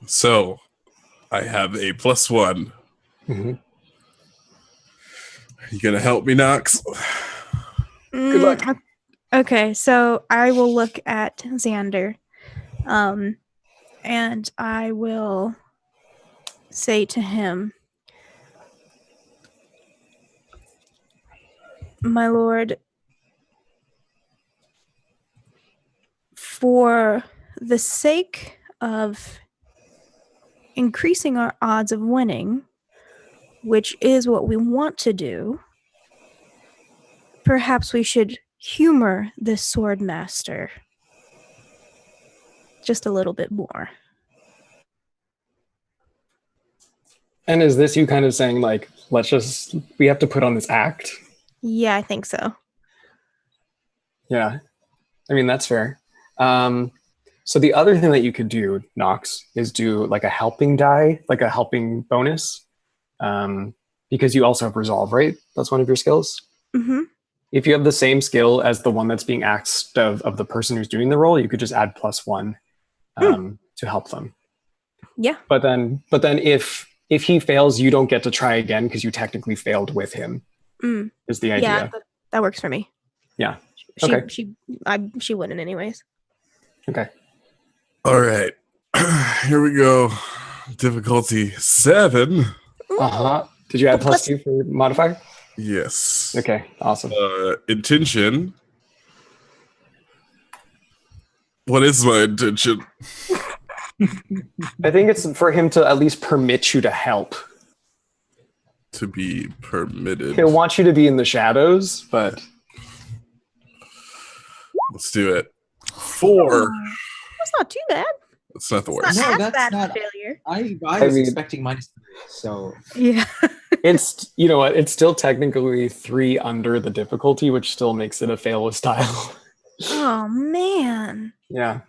So, I have a +1. Mm-hmm. You gonna help me, Nox? Good luck. Okay, so I will look at Xander, and I will say to him, my lord, for the sake of increasing our odds of winning, which is what we want to do, perhaps we should humor this sword master just a little bit more. And is this you kind of saying like, we have to put on this act? Yeah, I think so. Yeah. I mean, that's fair. So the other thing that you could do, Nox, is do like a helping die, like a helping bonus. Because you also have resolve, right? That's one of your skills. Mm-hmm. If you have the same skill as the one that's being asked of the person who's doing the role, you could just add +1 to help them. Yeah. But then if he fails, you don't get to try again because you technically failed with him. Is the idea? Yeah, that works for me. Yeah. She Okay. she wouldn't anyways. Okay. All right. Here we go. Difficulty 7. Did you add +2 for modifier? Yes. Okay. Awesome. Intention. What is my intention? I think it's for him to at least permit you to help. To be permitted. He'll want you to be in the shadows, but let's do it. 4. That's not too bad. That's not the It's worst. not No, as that's bad not- as failure. I I was mean- expecting -3, so Yeah. it's, you know what, it's still technically 3 under the difficulty, which still makes it a fail with style. Oh man. Yeah.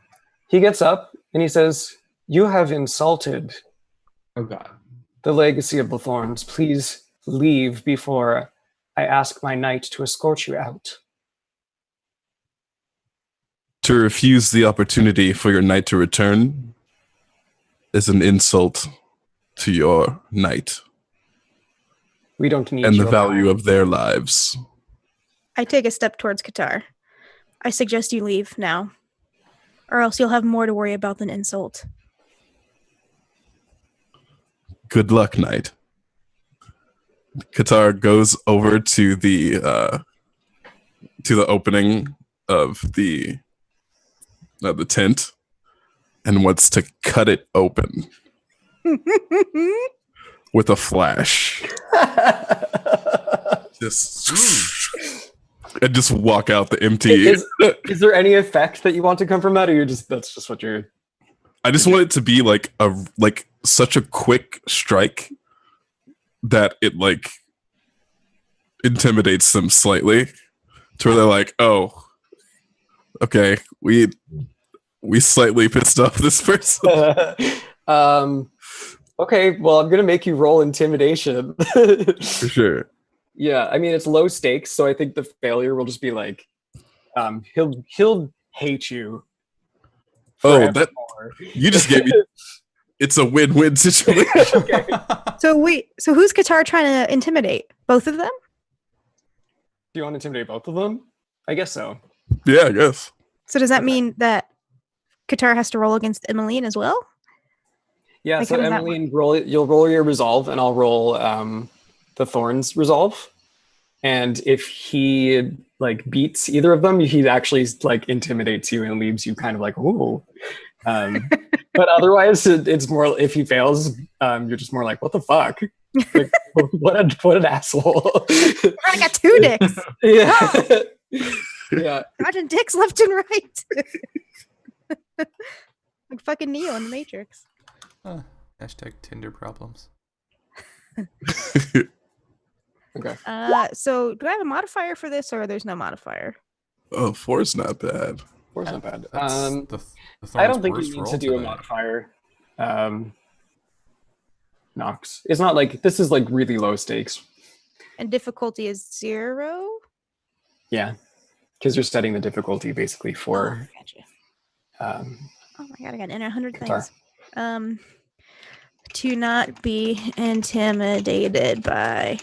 He gets up and he says, "You have insulted oh god. the legacy of the Thorns. Please leave before I ask my knight to escort you out." To refuse the opportunity for your knight to return is an insult to your knight We don't need and the your value power. of their lives. I take a step towards Qatar. I suggest you leave now, or else you'll have more to worry about than insult. Good luck, knight. Qatar goes over to the opening of the tent and wants to cut it open with a flash. And just walk out the empty. Is there any effect that you want to come from that, or that's just what you're? I just want it to be like such a quick strike that it like intimidates them slightly, to where they're like, "Oh, okay, we slightly pissed off this person." Okay, well, I'm gonna make you roll intimidation. For sure. Yeah, I mean it's low stakes, so I think the failure will just be like, he'll hate you. Oh, that forevermore. you just gave me. It's a win-win situation. Okay. So who's Qatar trying to intimidate? Both of them? Do you want to intimidate both of them? I guess so. Yeah, I guess. So does that mean that Qatar has to roll against Emmeline as well? Yeah, Like, so how does that Emmeline, you'll roll your resolve, and I'll roll the Thorns resolve. And if he like beats either of them, he actually like intimidates you and leaves you kind of like, ooh. But otherwise, it's more, if he fails, you're just more like, what the fuck? Like, what an asshole. I got 2 dicks. Yeah. Yeah. Imagine dicks left and right. Like fucking Neo in the Matrix. Hashtag Tinder problems. Okay. So do I have a modifier for this, or there's no modifier? Oh, 4's not bad. Four's not bad. That's the I Thorn's don't think worst you need roll to do a today. modifier. Nox. It's not like, this is like really low stakes. And difficulty is 0. Yeah. Because you're setting the difficulty basically for Gotcha. um, Oh my god, I got in 100 Qatar. things. To not be intimidated by.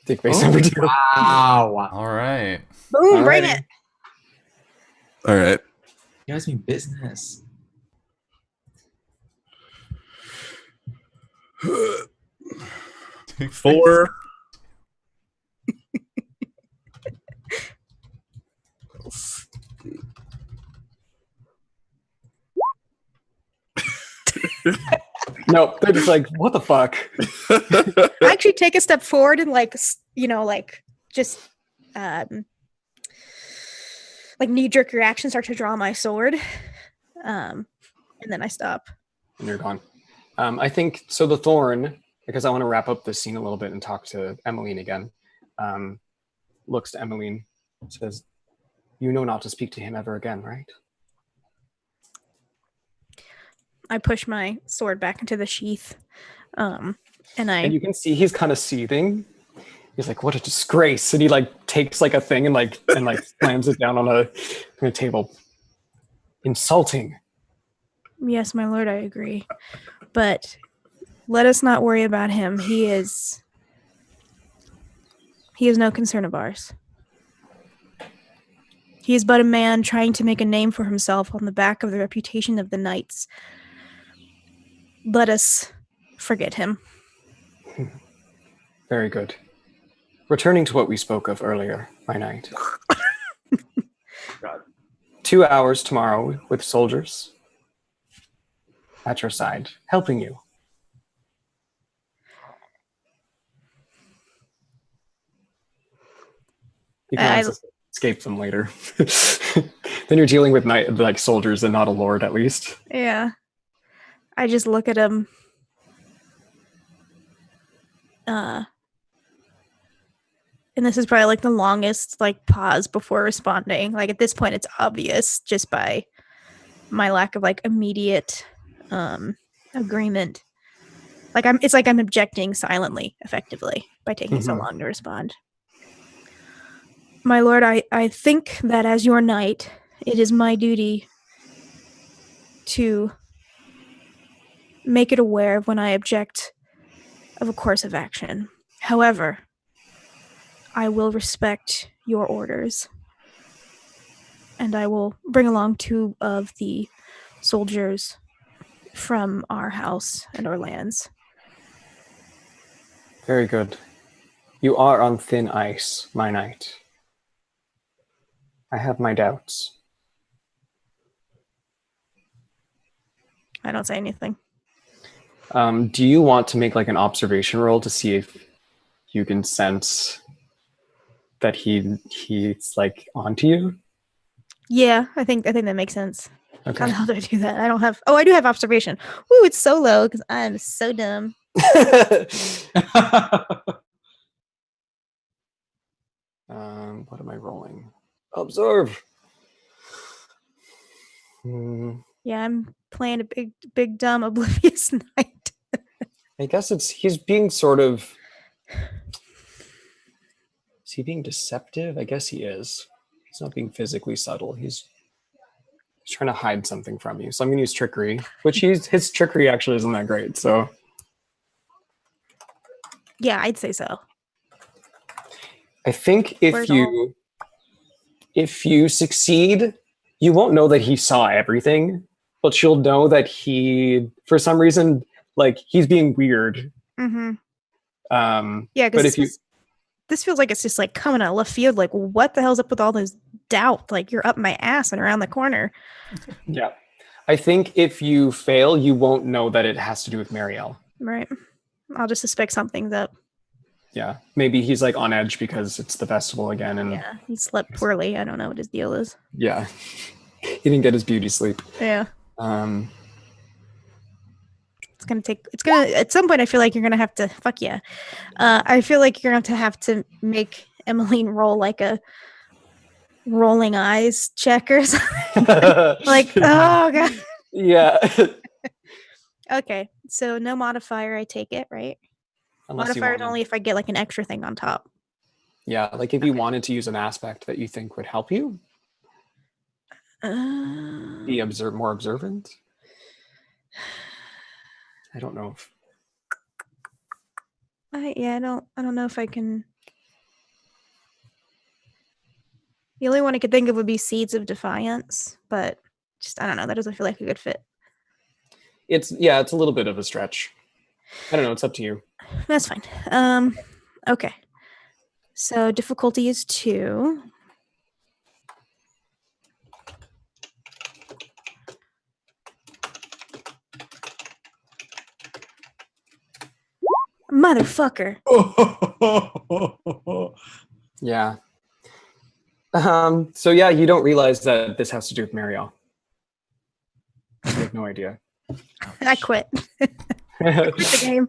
Take base number 2. Wow. All right. Boom, bring Alrighty. it. All right. You guys mean business. Four. No, they're just like, what the fuck? I actually take a step forward and like just like knee jerk reaction, start to draw my sword, and then I stop. and you're gone. I think so. The thorn, because I want to wrap up this scene a little bit and talk to Emmeline again. Looks to Emmeline, says, "You know not to speak to him ever again, right?" I push my sword back into the sheath, and you can see he's kind of seething. He's like, "What a disgrace!" And he like takes like a thing and slams it down on a table. Insulting. Yes, my lord, I agree. But let us not worry about him. He is no concern of ours. He is but a man trying to make a name for himself on the back of the reputation of the knights. Let us forget him. Very good. Returning to what we spoke of earlier, my knight. 2 hours tomorrow with soldiers at your side, helping you. You can always escape them later. Then you're dealing with soldiers and not a lord, at least. Yeah. I just look at him. And this is probably like the longest pause before responding. Like at this point, it's obvious just by my lack of immediate agreement. It's like I'm objecting silently, effectively, by taking so long to respond. My lord, I think that as your knight, it is my duty to make it aware of when I object of a course of action. However, I will respect your orders, and I will bring along 2 of the soldiers from our house and our lands. Very good. You are on thin ice, my knight. I have my doubts. I don't say anything. Do you want to make an observation roll to see if you can sense that he's onto you? Yeah, I think that makes sense. Okay. How the hell do I do that? I don't have. Oh, I do have observation. Ooh, it's so low because I'm so dumb. What am I rolling? Observe. Yeah, I'm playing a big dumb oblivious knight. I guess he's being sort of. Is he being deceptive? I guess he is. He's not being physically subtle. He's trying to hide something from you. So I'm going to use trickery, which his trickery actually isn't that great. So Yeah, I'd say so. I think if you succeed, you won't know that he saw everything, but you'll know that he, for some reason, he's being weird. Mm-hmm. Yeah, because this feels like it's just coming out of left field. What the hell's up with all this doubt? You're up my ass and around the corner. Yeah. I think if you fail, you won't know that it has to do with Marielle. Right. I'll just suspect something's up. Yeah. Maybe he's on edge because it's the festival again. And yeah, he slept poorly. I don't know what his deal is. Yeah. He didn't get his beauty sleep. Yeah. At some point I feel like you're gonna have to I feel like you're gonna have to make Emmeline roll a rolling eyes check or something. Oh god. Yeah. Okay, so no modifier, I take it, right? Modifier is only if I get an extra thing on top. Yeah, if you wanted to use an aspect that you think would help you be more observant. I don't know if I don't know if I can. The only one I could think of would be Seeds of Defiance, but I don't know, that doesn't feel like a good fit. It's a little bit of a stretch. I don't know, it's up to you. That's fine. Okay. So difficulty is 2. Motherfucker. Yeah. So yeah, you don't realize that this has to do with Marielle. You have no idea. I quit. Quit the game.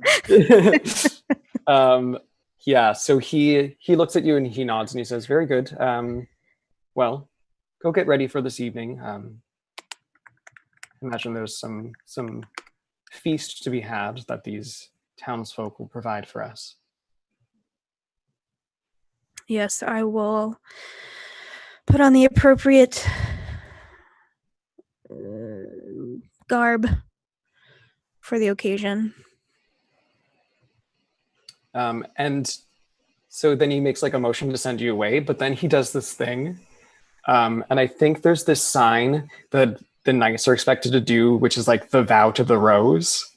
Yeah, so he looks at you and he nods and he says, "Very good. Well, go get ready for this evening. Imagine there's some feast to be had that these townsfolk will provide for us." Yes, I will put on the appropriate garb for the occasion. And so then he makes like a motion to send you away, but then he does this thing. And I think there's this sign that the knights are expected to do, which is like the vow to the rose.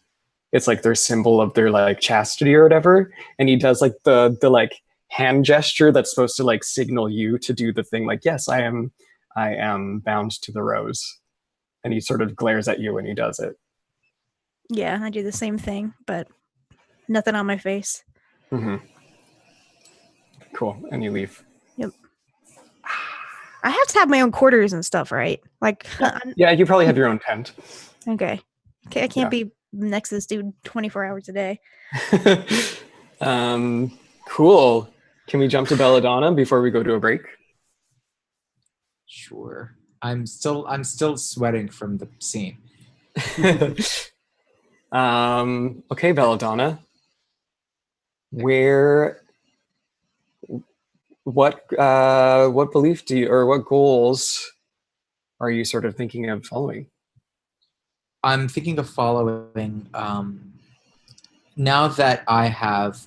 It's like their symbol of their like chastity or whatever. And he does like the like hand gesture that's supposed to like signal you to do the thing. Like, yes, I am bound to the rose. And he sort of glares at you when he does it. Yeah, I do the same thing, but nothing on my face. Mm-hmm. Cool. And you leave. Yep. I have to have my own quarters and stuff, right? Like, Yeah, you probably have your own tent. Okay, I can't be next to this dude 24 hours a day. Cool. Can we jump to Belladonna before we go to a break? Sure. I'm still sweating from the scene. Okay, Belladonna. What belief do you, or what goals are you sort of thinking of following? I'm thinking of following, now that I have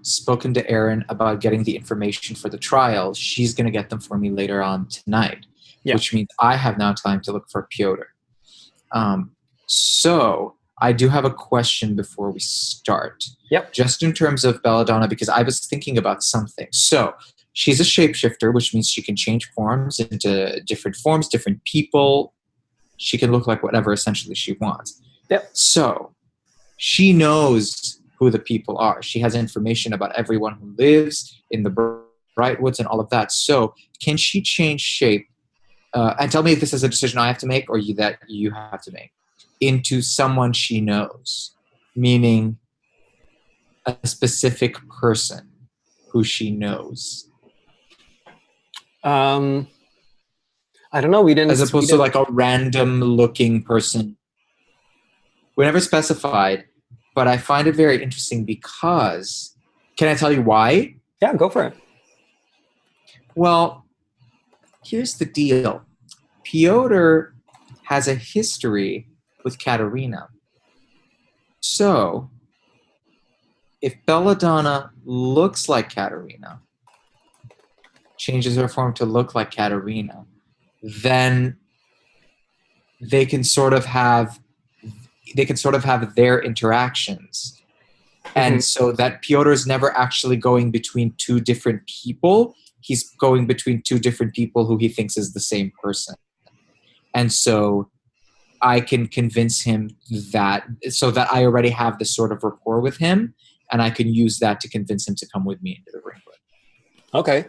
spoken to Erin about getting the information for the trial, she's going to get them for me later on tonight, which means I have now time to look for Piotr. So I do have a question before we start. Yep. Just in terms of Belladonna, because I was thinking about something. So she's a shapeshifter, which means she can change forms into different forms, different people. She can look like whatever essentially she wants. Yep. So she knows who the people are. She has information about everyone who lives in the Brightwoods and all of that. So can she change shape? And tell me if this is a decision I have to make or that you have to make, into someone she knows, meaning a specific person who she knows. I don't know. We didn't. As opposed to like a random looking person. We never specified, but I find it very interesting because, can I tell you why? Yeah, go for it. Well, here's the deal. Piotr has a history with Katerina. So, if Belladonna looks like Katerina, changes her form to look like Katerina, then they can sort of have their interactions. And so that Piotr is never actually going between two different people. He's going between two different people who he thinks is the same person. And so I can convince him so that I already have this sort of rapport with him, and I can use that to convince him to come with me into the Ringwood. Okay.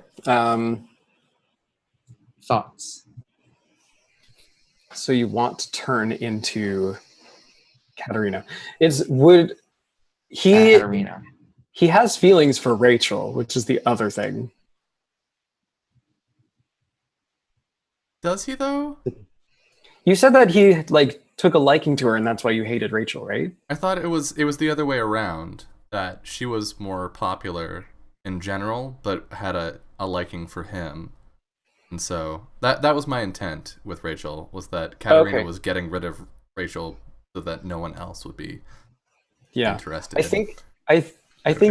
Thoughts? So you want to turn into Katerina. Katerina. He has feelings for Rachel, which is the other thing. Does he though? You said that he like took a liking to her, and that's why you hated Rachel, right? I thought it was the other way around. That she was more popular in general, but had a liking for him. And so that was my intent with Rachel, was that Katerina was getting rid of Rachel so that no one else would be interested. I think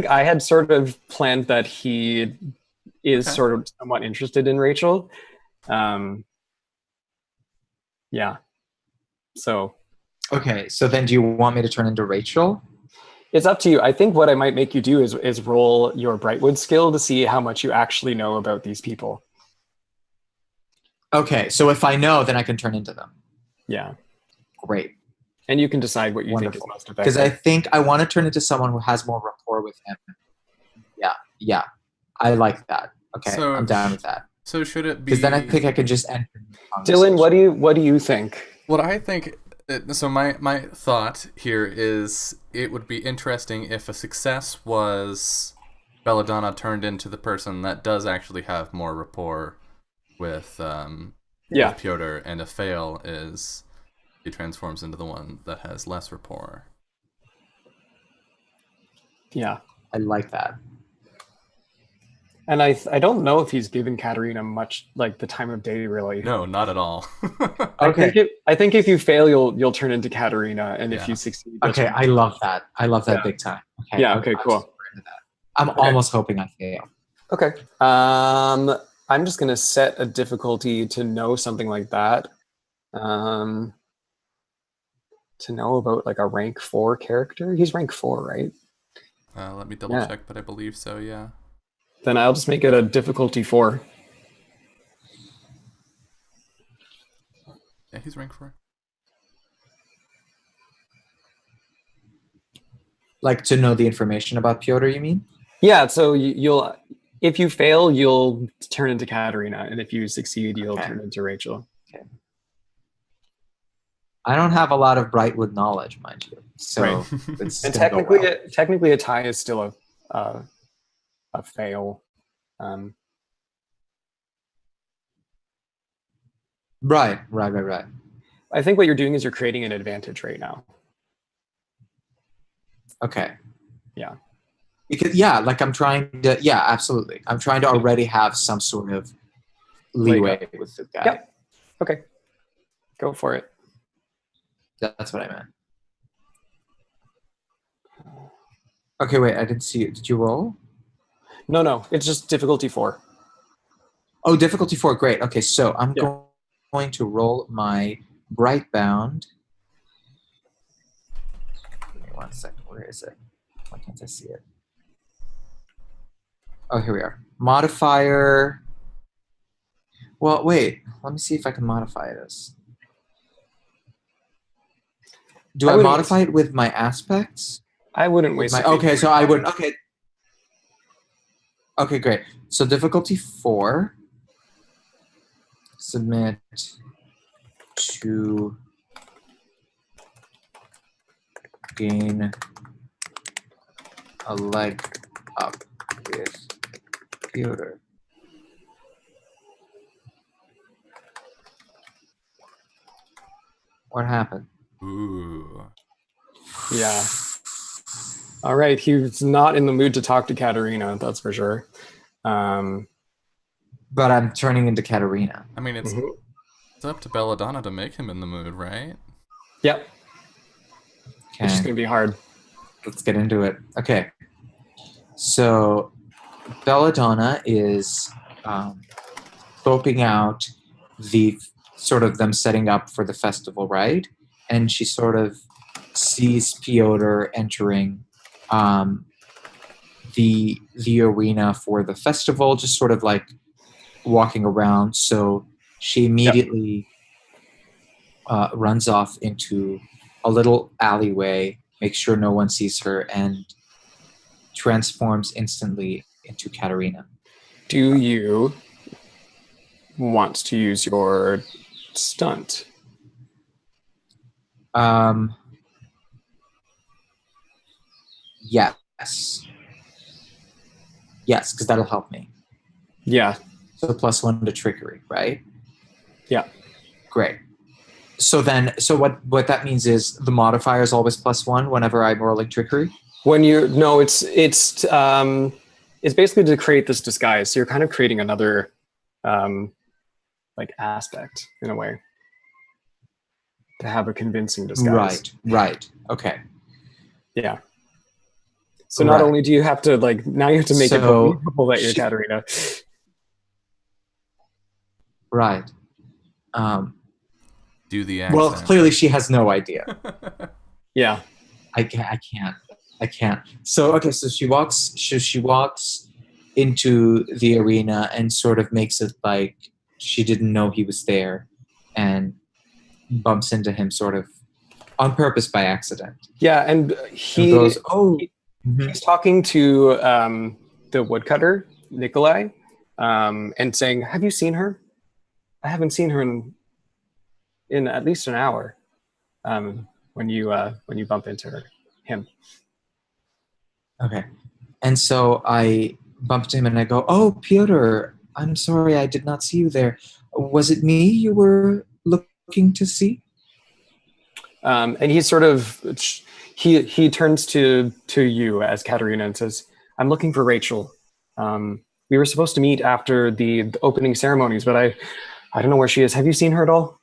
I had sort of planned that he is sort of somewhat interested in Rachel. Yeah. So. Okay, so then do you want me to turn into Rachel? It's up to you. I think what I might make you do is roll your Brightwood skill to see how much you actually know about these people. Okay, so if I know, then I can turn into them. Yeah. Great. And you can decide what you think is most effective. Because I think I want to turn into someone who has more rapport with him. Yeah. I like that. Okay, so, I'm down with that. So should it be... Because then I think I can just enter. Dylan, what do you think? What I think So my thought here is it would be interesting if a success was Belladonna turned into the person that does actually have more rapport with Yeah. Piotr, and a fail is he transforms into the one that has less rapport. Yeah. I like that. And I don't know if he's given Katerina much like the time of day really. No, not at all. Okay. I think if you fail, you'll turn into Katerina, and if Yeah. you succeed, you'll Okay, turn I love that. I love that Yeah. big time. Okay. Yeah, okay, cool. super into that. I'm almost hoping I fail. Okay. I'm just gonna set a difficulty to know something like that. To know about like a rank 4 character. He's rank 4, right? Let me double check, but I believe so. Yeah. Then I'll just make it a difficulty 4. Yeah, he's rank 4. Like to know the information about Piotr, you mean? Yeah. So you'll if you fail, you'll turn into Katerina, and if you succeed, you'll Okay. turn into Rachel. I don't have a lot of Brightwood knowledge, mind you. So Right. it's And gonna go well. technically, a tie is still a fail. Right. I think what you're doing is you're creating an advantage right now. Okay. Yeah. Because like I'm trying to absolutely. I'm trying to already have some sort of leeway with the guy. Yep. Okay. Go for it. That's what I meant. Okay, wait, I didn't see it. Did you roll? No, it's just difficulty 4. Oh, difficulty 4, great. Okay, so I'm Yeah. going to roll my Brightbound. Give me 1 second. Where is it? Why can't I see it? Oh, here we are. Modifier. Well, wait. Let me see if I can modify this. Do I wouldn't modify it with my aspects? I wouldn't waste. Okay, so I wouldn't. Okay. Okay, great. So difficulty 4. Submit to gain a leg up with Piotr. What happened? Ooh. Yeah. All right. He's not in the mood to talk to Katerina. That's for sure. But I'm turning into Katerina. I mean, it's up to Belladonna to make him in the mood, right? Yep. Okay. It's just gonna be hard. Let's get into it. Okay. So Belladonna is scoping out the sort of them setting up for the festival, right? And she sort of sees Piotr entering the arena for the festival, just sort of like walking around. So she immediately runs off into a little alleyway, makes sure no one sees her, and transforms instantly into Katerina. Do you want to use your stunt? Yes. Yes, because that'll help me. Yeah. So +1 to trickery, right? Yeah. Great. So what that means is the modifier is always +1 whenever I'm rolling trickery? When it's basically to create this disguise. So you're kind of creating another like aspect in a way to have a convincing disguise. Right. Okay. Yeah. So not only do you have to now you have to make it believable that you're Katerina. Right. Do the accent. Well, clearly she has no idea. Yeah. I can't. So she walks into the arena and sort of makes it like she didn't know he was there, and bumps into him sort of on purpose by accident. Yeah, and he goes, he's talking to the woodcutter, Nikolai, and saying, "Have you seen her? I haven't seen her in at least an hour." when you bump into him. Okay. And so I bumped him and I go, "Oh, Piotr, I'm sorry I did not see you there. Was it me you were looking to see?" And he sort of he turns to you as Katerina and says, "I'm looking for Rachel. We were supposed to meet after the opening ceremonies, but I don't know where she is. Have you seen her at all?"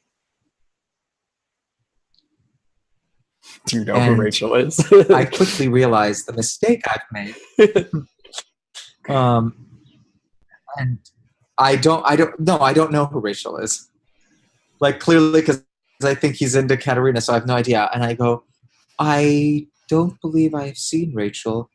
Do you know who And Rachel is? I quickly realized the mistake I've made. And I don't know who Rachel is. Like, clearly, because I think he's into Katerina, so I have no idea. And I go, "I don't believe I've seen Rachel.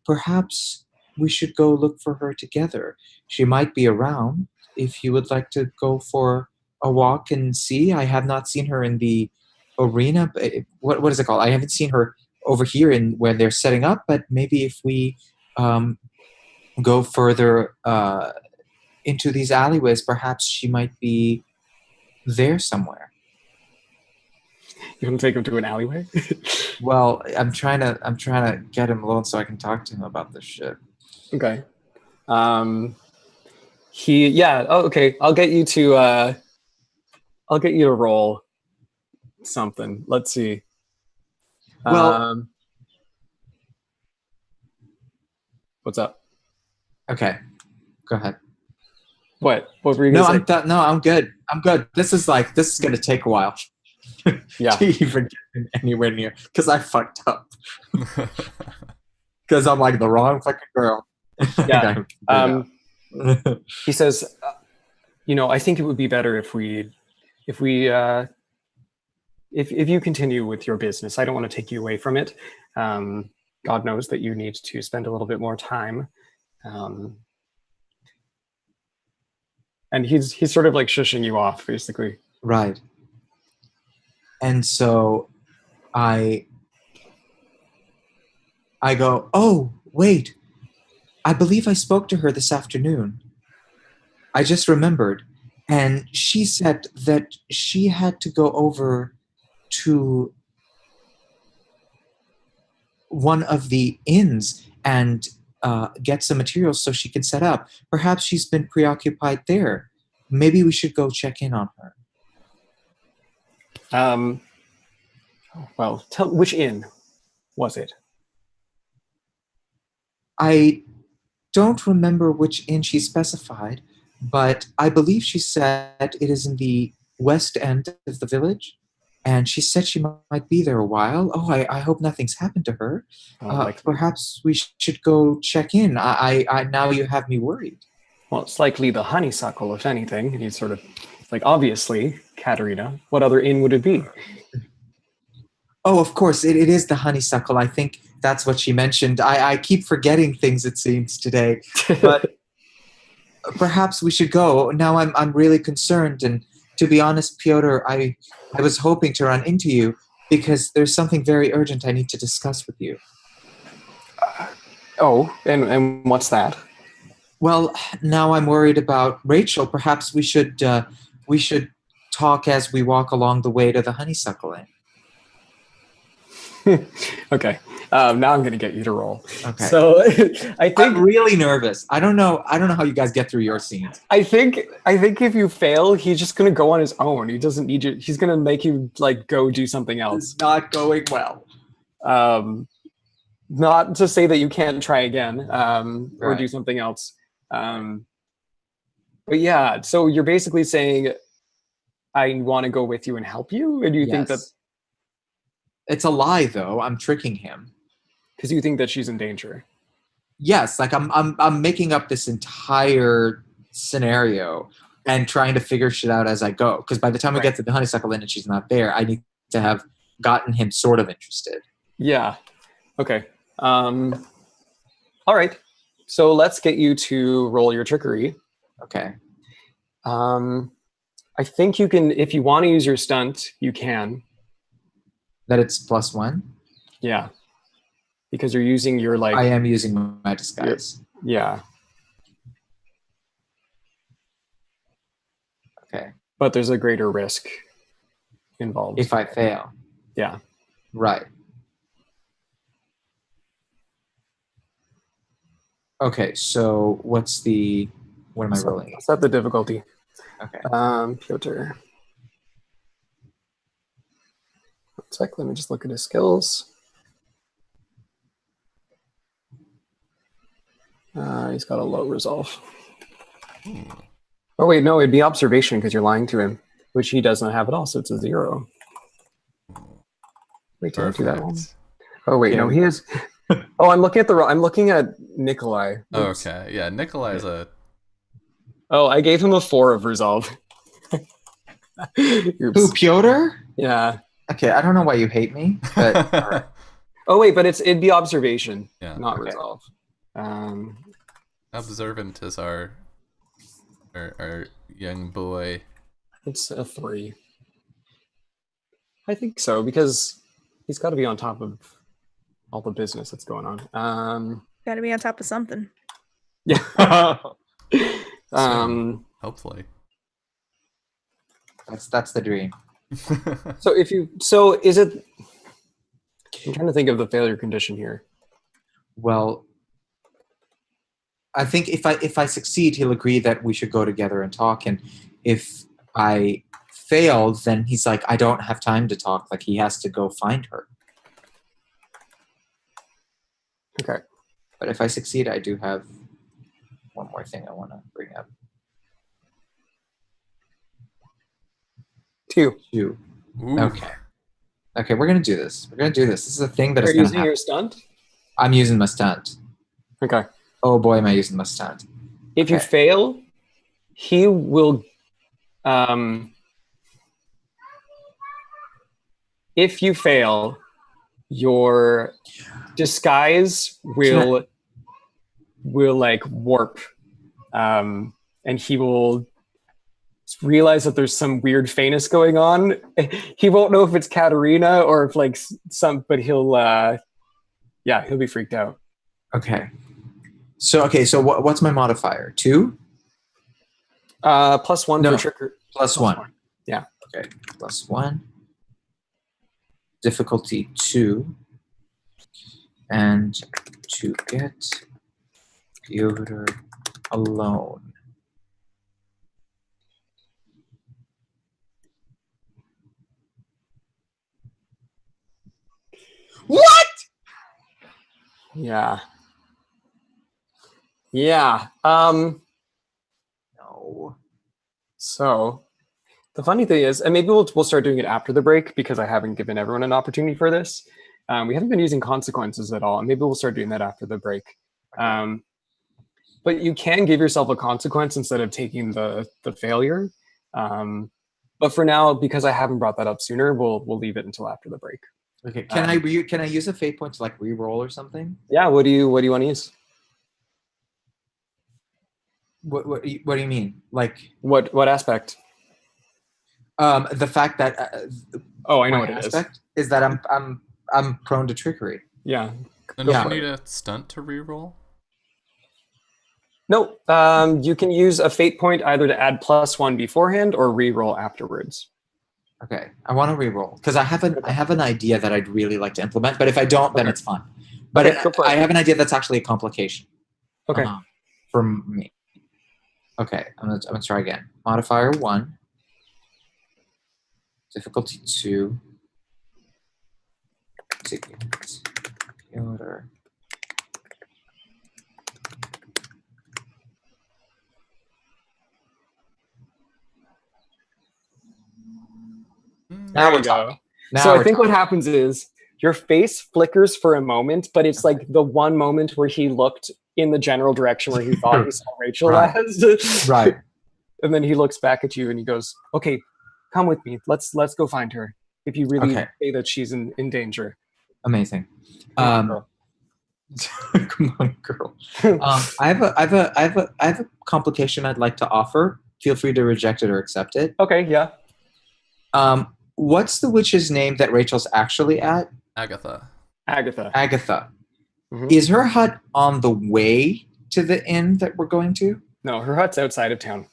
Perhaps we should go look for her together. She might be around. If you would like to go for a walk and see, I have not seen her in the arena. But what is it called? I haven't seen her over here in where they're setting up. But maybe if we go further into these alleyways, perhaps she might be there somewhere." You want to take him to an alleyway? Well, I'm trying to get him alone so I can talk to him about this shit. Okay. Oh, okay. I'll get you to roll something. Let's see. Well, What's up? okay, go ahead. What were you No, gonna say? I'm good. I'm good. This is gonna take a while. Yeah. To even get anywhere near, because I fucked up. Because I'm like the wrong fucking girl. Yeah. He says, I think it would be better if you continue with your business. I don't want to take you away from it. God knows that you need to spend a little bit more time. And he's sort of like shushing you off, basically. Right. And so I go, "Oh, wait. I believe I spoke to her this afternoon. I just remembered. And she said that she had to go over to one of the inns and get some materials so she can set up. Perhaps she's been preoccupied there. Maybe we should go check in on her." Well, which inn was it? I don't remember which inn she specified, but I believe she said it is in the west end of the village. And she said she might be there a while. Oh, I hope nothing's happened to her. Perhaps we should go check in. I now you have me worried. Well, it's likely the honeysuckle, if anything. And he's sort of like, obviously, Katerina. What other inn would it be? Oh, of course, it is the honeysuckle. I think that's what she mentioned. I keep forgetting things, it seems, today. But perhaps we should go. Now I'm really concerned. And to be honest, Piotr, I was hoping to run into you because there's something very urgent I need to discuss with you. And what's that? Well, now I'm worried about Rachel. Perhaps we should talk as we walk along the way to the honeysuckle inn. Okay. Now I'm going to get you to roll. Okay. So I'm really nervous. I don't know how you guys get through your scenes. I think if you fail, he's just going to go on his own. He doesn't need you. He's going to make you like go do something else. It's not going well. Not to say that you can't try again or do Right. something else. But yeah, so you're basically saying, I want to go with you and help you? And you think that Yes. It's a lie, though. I'm tricking him. because you think that she's in danger? Yes, like I'm making up this entire scenario and trying to figure shit out as I go. Because by the time we get to the honeysuckle inn and she's not there, I need to have gotten him sort of interested. Yeah. Okay. All right. So let's get you to roll your trickery. Okay. I think you can, if you want to use your stunt, you can. That it's +1? Yeah. Because you're using your like. I am using my disguise. Yeah. Okay. But there's a greater risk involved. If I fail. Yeah. Right. Okay, so what am I rolling? Set the difficulty. Okay. Piotr. 1 sec, let me just look at his skills. He's got a low resolve. Oh wait, no, it'd be observation because you're lying to him, which he does not have at all, so it's a 0. Wait, did I do that wrong? Perfect. Oh wait, no, he is. Oh, I'm looking at Nikolai. Oops. Okay, yeah, Nikolai's a... Oh, I gave him a 4 of resolve. Who, Oops. Piotr? Yeah. Okay, I don't know why you hate me, but all right. Oh wait, but it'd be observation, Yeah. not Okay. resolve. Observant is our young boy. It's a 3. I think so because he's got to be on top of all the business that's going on. Got to be on top of something. Yeah. Hopefully. That's the dream. So is it? I'm trying to think of the failure condition here. Well, I think if I succeed, he'll agree that we should go together and talk. And if I fail, then he's like, I don't have time to talk. Like he has to go find her. Okay. But if I succeed, I do have one more thing I want to bring up. 2. 2. Ooh. Okay, we're gonna do this. This is a thing that Are is you gonna using happen. your stunt? I'm using my stunt. Okay. Oh boy, am I using my stunt. If you Okay. fail, he will. If you fail, your disguise will like warp, and he will realize that there's some weird faintness going on. He won't know if it's Katerina or if like but he'll be freaked out. Okay. So what's my modifier? 2? +1 No. for trigger. Plus 1. Yeah. Okay. +1. Difficulty 2. And to get Piotr alone. What? Yeah. Yeah. No. So the funny thing is, and maybe we'll start doing it after the break because I haven't given everyone an opportunity for this. We haven't been using consequences at all, and maybe we'll start doing that after the break. But you can give yourself a consequence instead of taking the failure. But for now, because I haven't brought that up sooner, we'll leave it until after the break. Okay. Can I use a fate point to like re-roll or something? Yeah. What do you want to use? What do you mean? Like What aspect? the fact that Oh, I know my what it is. aspect is that I'm prone to trickery. Yeah. Don't Yeah. you need a stunt to reroll? No. You can use a fate point either to add +1 beforehand or re-roll afterwards. Okay, I want to re-roll because I have an idea that I'd really like to implement, but if I don't, then Okay. it's fine. But Okay, go for it. I have an idea that's actually a complication. Okay. For me. Okay, I'm gonna try again. Modifier 1. Difficulty 2. Piotr. Now There we're you talking. go. Now So I we're think what talking. happens is your face flickers for a moment, but it's like the one moment where he looked in the general direction where he thought he saw Rachel Right. last. Right. And then he looks back at you and he goes, "Okay, come with me. Let's go find her. If you really Okay. say that she's in danger." Amazing. Come on, Come on, girl. I have a complication I'd like to offer. Feel free to reject it or accept it. Okay, yeah. What's the witch's name that Rachel's actually at? Agatha. Agatha. Agatha. Mhm. Is her hut on the way to the inn that we're going to? No, her hut's outside of town.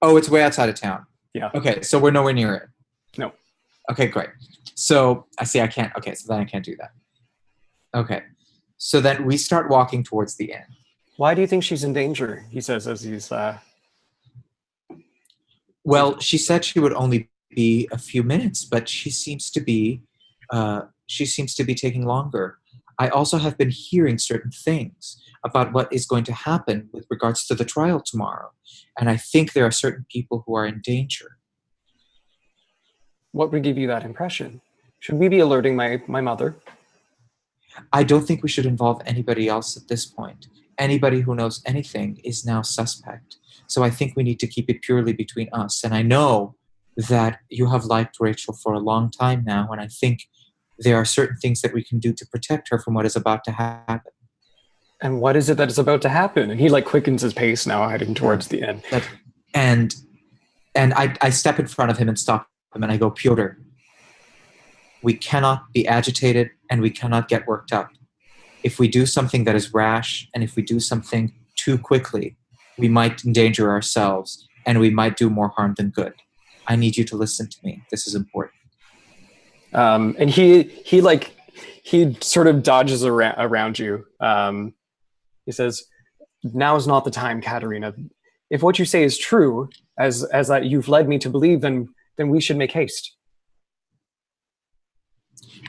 Oh, it's way outside of town. Yeah. Okay, so we're nowhere near it. No. Okay, great. So I see I can't. Okay, so then I can't do that. Okay. So then we start walking towards the inn. Why do you think she's in danger? He says as he's. Well, she said she would only be a few minutes, but she seems to be taking longer. I also have been hearing certain things about what is going to happen with regards to the trial tomorrow, and I think there are certain people who are in danger. What would give you that impression? Should we be alerting my mother? I don't think we should involve anybody else at this point. Anybody who knows anything is now suspect. So I think we need to keep it purely between us. And I know that you have liked Rachel for a long time now, and I think there are certain things that we can do to protect her from what is about to happen. And what is it that is about to happen? And he like quickens his pace now, heading towards the end. And I step in front of him and stop him, and I go, Pyotr, we cannot be agitated and we cannot get worked up. If we do something that is rash and if we do something too quickly, we might endanger ourselves and we might do more harm than good. I need you to listen to me. This is important. And he sort of dodges around you. He says, "Now is not the time, Katerina. If what you say is true, as you've led me to believe, then we should make haste."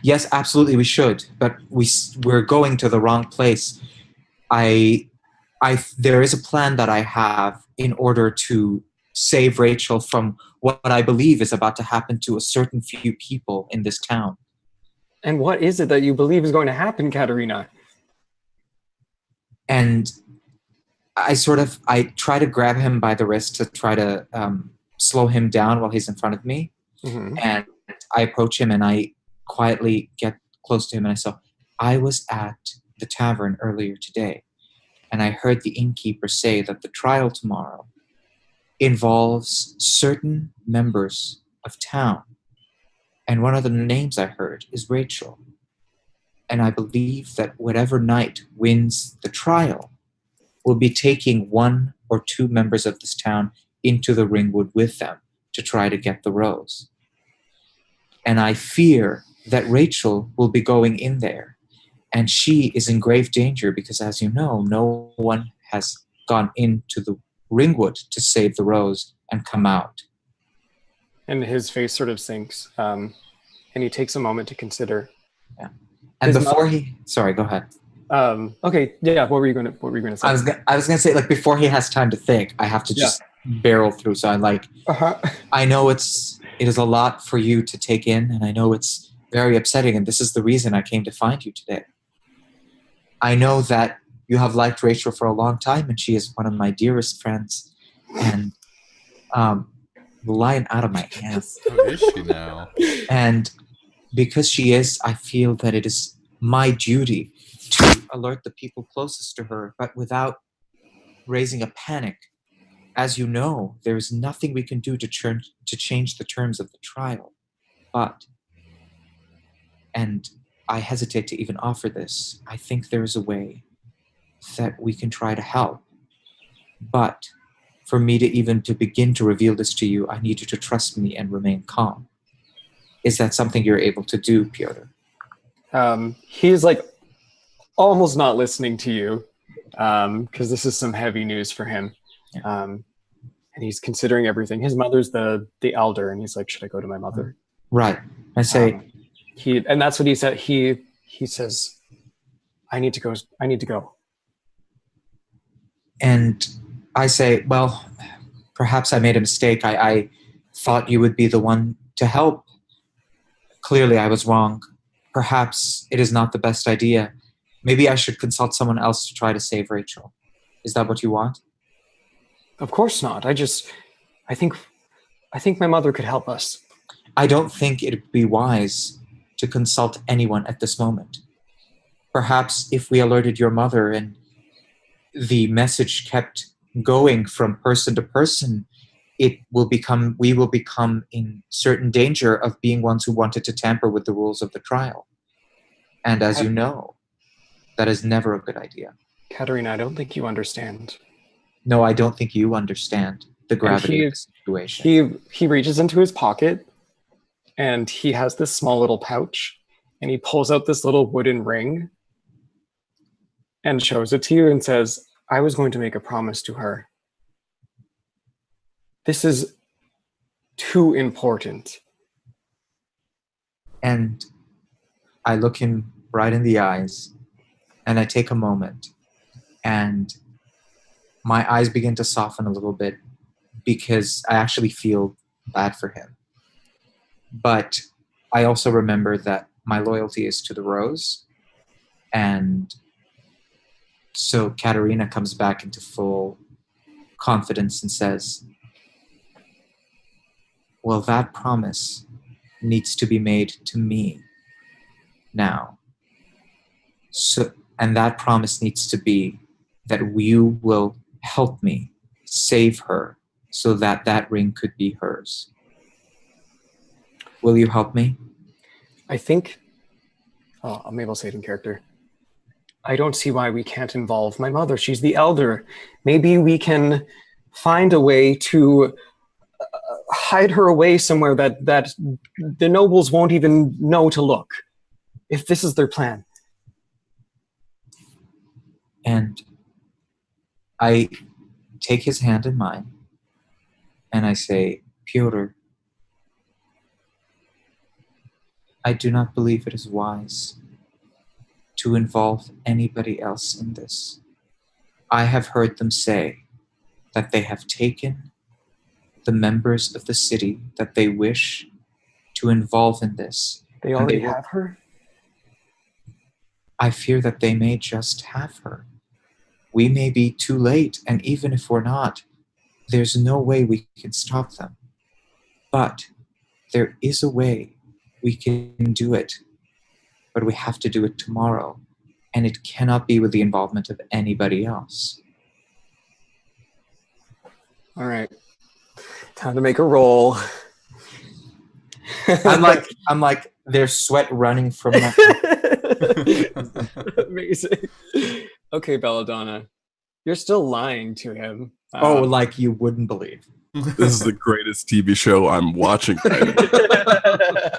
Yes, absolutely, we should. But we're going to the wrong place. There is a plan that I have in order to save Rachel from what I believe is about to happen to a certain few people in this town. And what is it that you believe is going to happen, Katerina? And I try to grab him by the wrist to try to slow him down while he's in front of me. Mm-hmm. And I approach him and I quietly get close to him and I say, I was at the tavern earlier today and I heard the innkeeper say that the trial tomorrow involves certain members of town. And one of the names I heard is Rachel. And I believe that whatever knight wins the trial will be taking one or two members of this town into the ringwood with them to try to get the rose. And I fear that Rachel will be going in there. And she is in grave danger because, as you know, no one has gone into the ringwood to save the rose and come out. And his face sort of sinks. And he takes a moment to consider. Yeah. And sorry, go ahead. Okay, yeah. What were you going to say? I was going to say, like, before he has time to think, I have to just barrel through. So I'm like, I know it is a lot for you to take in, and I know it's very upsetting, and this is the reason I came to find you today. I know that you have liked Rachel for a long time, and she is one of my dearest friends. And the line out of my hands. Who is she now? And because she is, I feel that it is my duty to alert the people closest to her, but without raising a panic. As you know, there is nothing we can do to change the terms of the trial. But, and I hesitate to even offer this, I think there is a way that we can try to help. But for me to begin to reveal this to you, I need you to trust me and remain calm. Is that something you're able to do, Pyotr? He's like almost not listening to you because this is some heavy news for him. Yeah. And he's considering everything. His mother's the elder, and he's like, "Should I go to my mother?" Right. I say, and that's what he said. He says, "I need to go. I need to go." And I say, well, perhaps I made a mistake. I thought you would be the one to help. Clearly, I was wrong. Perhaps it is not the best idea. Maybe I should consult someone else to try to save Rachel. Is that what you want? Of course not. I think my mother could help us. I don't think it would be wise to consult anyone at this moment. Perhaps if we alerted your mother and the message kept going from person to person, we will become in certain danger of being ones who wanted to tamper with the rules of the trial. And as you know, that is never a good idea. Katerina, I don't think you understand. No, I don't think you understand the gravity of the situation. He reaches into his pocket and he has this small little pouch, and he pulls out this little wooden ring and shows it to you and says, I was going to make a promise to her. This is too important. And I look him right in the eyes, and I take a moment, and my eyes begin to soften a little bit because I actually feel bad for him. But I also remember that my loyalty is to the rose. And so Katerina comes back into full confidence and says, well, that promise needs to be made to me now. So, and that promise needs to be that you will help me save her so that that ring could be hers. Will you help me? I think, maybe I'll say it in character. I don't see why we can't involve my mother. She's the elder. Maybe we can find a way to hide her away somewhere that the nobles won't even know to look, if this is their plan. And I take his hand in mine, and I say, Pyotr, I do not believe it is wise to involve anybody else in this. I have heard them say that they have taken the members of the city that they wish to involve in this. They already have her? I fear that they may just have her. We may be too late, and even if we're not, there's no way we can stop them. But there is a way we can do it, but we have to do it tomorrow, and it cannot be with the involvement of anybody else. All right. Time to make a roll. I'm like, there's sweat running from my... Amazing. Okay, Belladonna. You're still lying to him. Like you wouldn't believe. This is the greatest TV show I'm watching right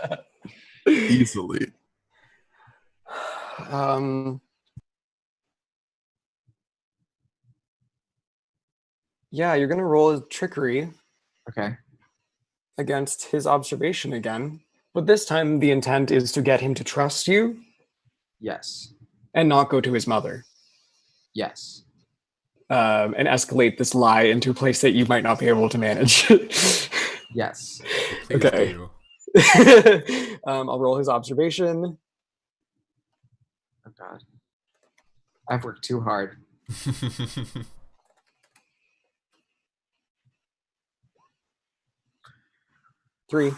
now. Easily. Yeah, you're going to roll a trickery. Okay. Against his observation again. But this time the intent is to get him to trust you. Yes. And not go to his mother. Yes. And escalate this lie into a place that you might not be able to manage. Yes. Okay. I'll roll his observation. Oh God. I've worked too hard. 3. Okay.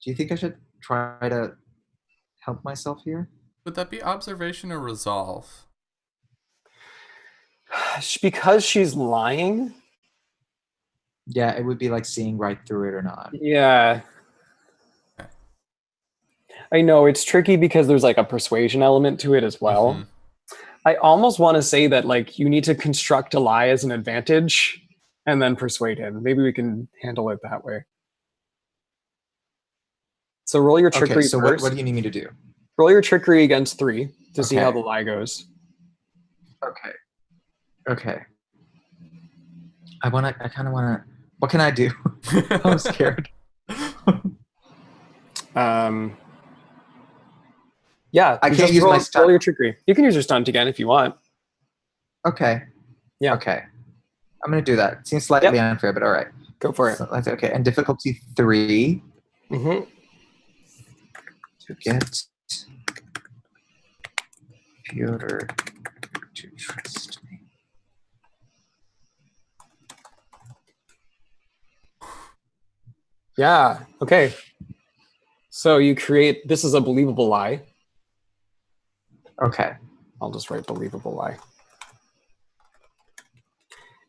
Do you think I should try to help myself here? Would that be observation or resolve? Because she's lying? Yeah, it would be like seeing right through it or not. Yeah. I know, it's tricky because there's like a persuasion element to it as well. Mm-hmm. I almost want to say that like you need to construct a lie as an advantage and then persuade him. Maybe we can handle it that way. So roll your trickery so first. What do you need me to do? Roll your trickery against 3 to see how the lie goes. Okay. I kind of want to... What can I do? I'm scared. Yeah, I can't use my stunt. Roll your trickery. You can use your stunt again if you want. Okay. Yeah. Okay. I'm going to do that. It seems slightly unfair, but all right. Go for it. So, okay. And difficulty 3. Mm-hmm. To get Pyotr to trust me. Yeah. Okay. So you create... This is a believable lie. Okay. I'll just write believable lie.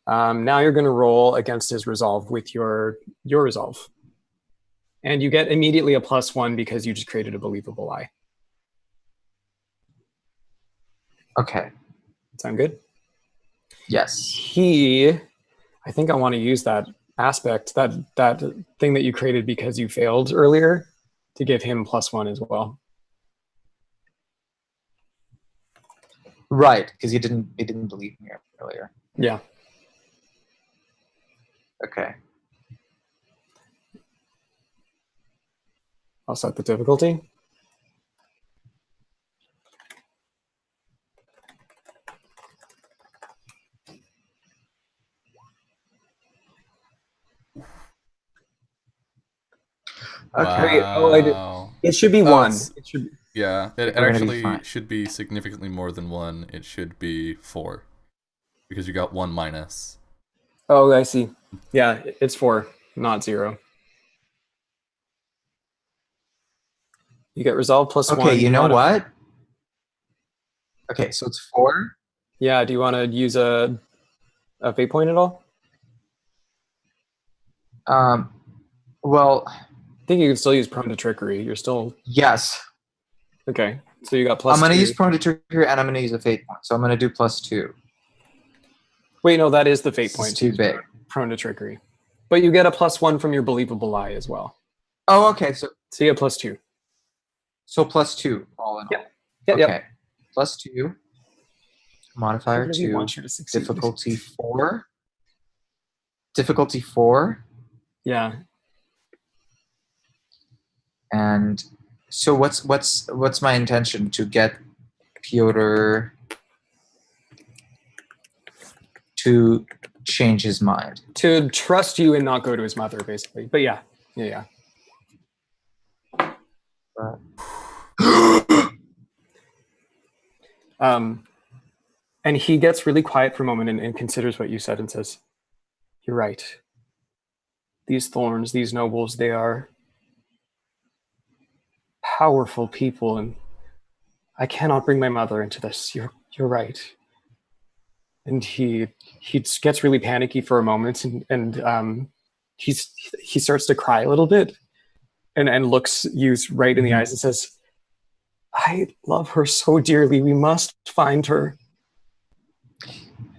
Now you're going to roll against his resolve with your resolve. And you get immediately a +1 because you just created a believable lie. Okay. Sound good? Yes. I think I want to use that aspect, that thing that you created because you failed earlier, to give him +1 as well. Right, because he didn't believe me earlier. Yeah. Okay. I'll set the difficulty. Okay. Wait, oh, I did. Wow. It should be Oh, 1. it's- It should. Yeah, it We're gonna be actually fine. should be significantly more than 1. It should be 4. Because you got 1 minus. Oh, I see. Yeah, it's 4, not 0. You get resolve +1. Okay, you know wanna- what? Okay, so it's 4. Yeah, do you want to use a fate point at all? Well, I think you can still use prone to trickery. You're still yes. okay. So you got +2. I'm gonna use prone to trigger and I'm gonna use a fate point. So I'm gonna do +2. Wait, no, that is the fate It's point. too big. Prone to trickery, but you get a +1 from your believable lie as well. Oh, okay. So So you get +2. +2 all in all. Yep. Yep. Okay. Yep. +2. Modifier I really 2. want you to succeed. Difficulty 4. Difficulty 4. Yeah. And so what's my intention? To get Piotr to change his mind. To trust you and not go to his mother, basically. But yeah. And he gets really quiet for a moment and considers what you said and says, "You're right. These thorns, these nobles, they are powerful people, and I cannot bring my mother into this. You're right." And he gets really panicky for a moment, and he starts to cry a little bit, and looks you right in the eyes and says, "I love her so dearly. We must find her."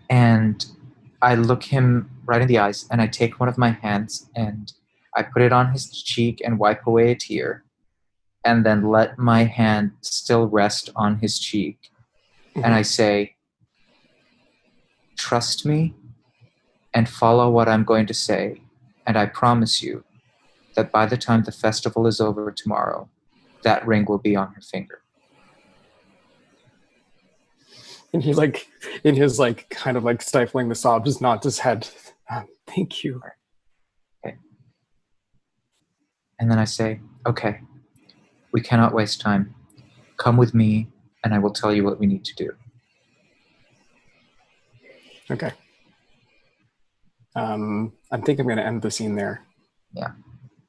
And I look him right in the eyes and I take one of my hands and I put it on his cheek and wipe away a tear and then let my hand still rest on his cheek. And I say, trust me and follow what I'm going to say. And I promise you that by the time the festival is over tomorrow, that ring will be on her finger. And he, like, in his, like, kind of like stifling the sob, just nods his head. Thank you. Okay. And then I say, okay, we cannot waste time. Come with me and I will tell you what we need to do. Okay. I think I'm going to end the scene there. Yeah.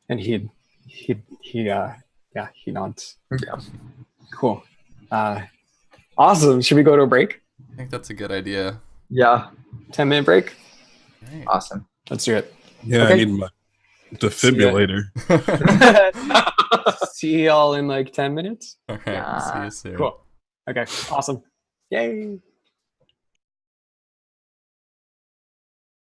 And he nods. Yeah. Cool. Awesome. Should we go to a break? I think that's a good idea. Yeah. 10-minute break? Right. Awesome. Let's do it. Yeah, Okay. I need my defibrillator. See y'all in like 10 minutes. All right. See you soon. Cool. Okay. Awesome. Yay.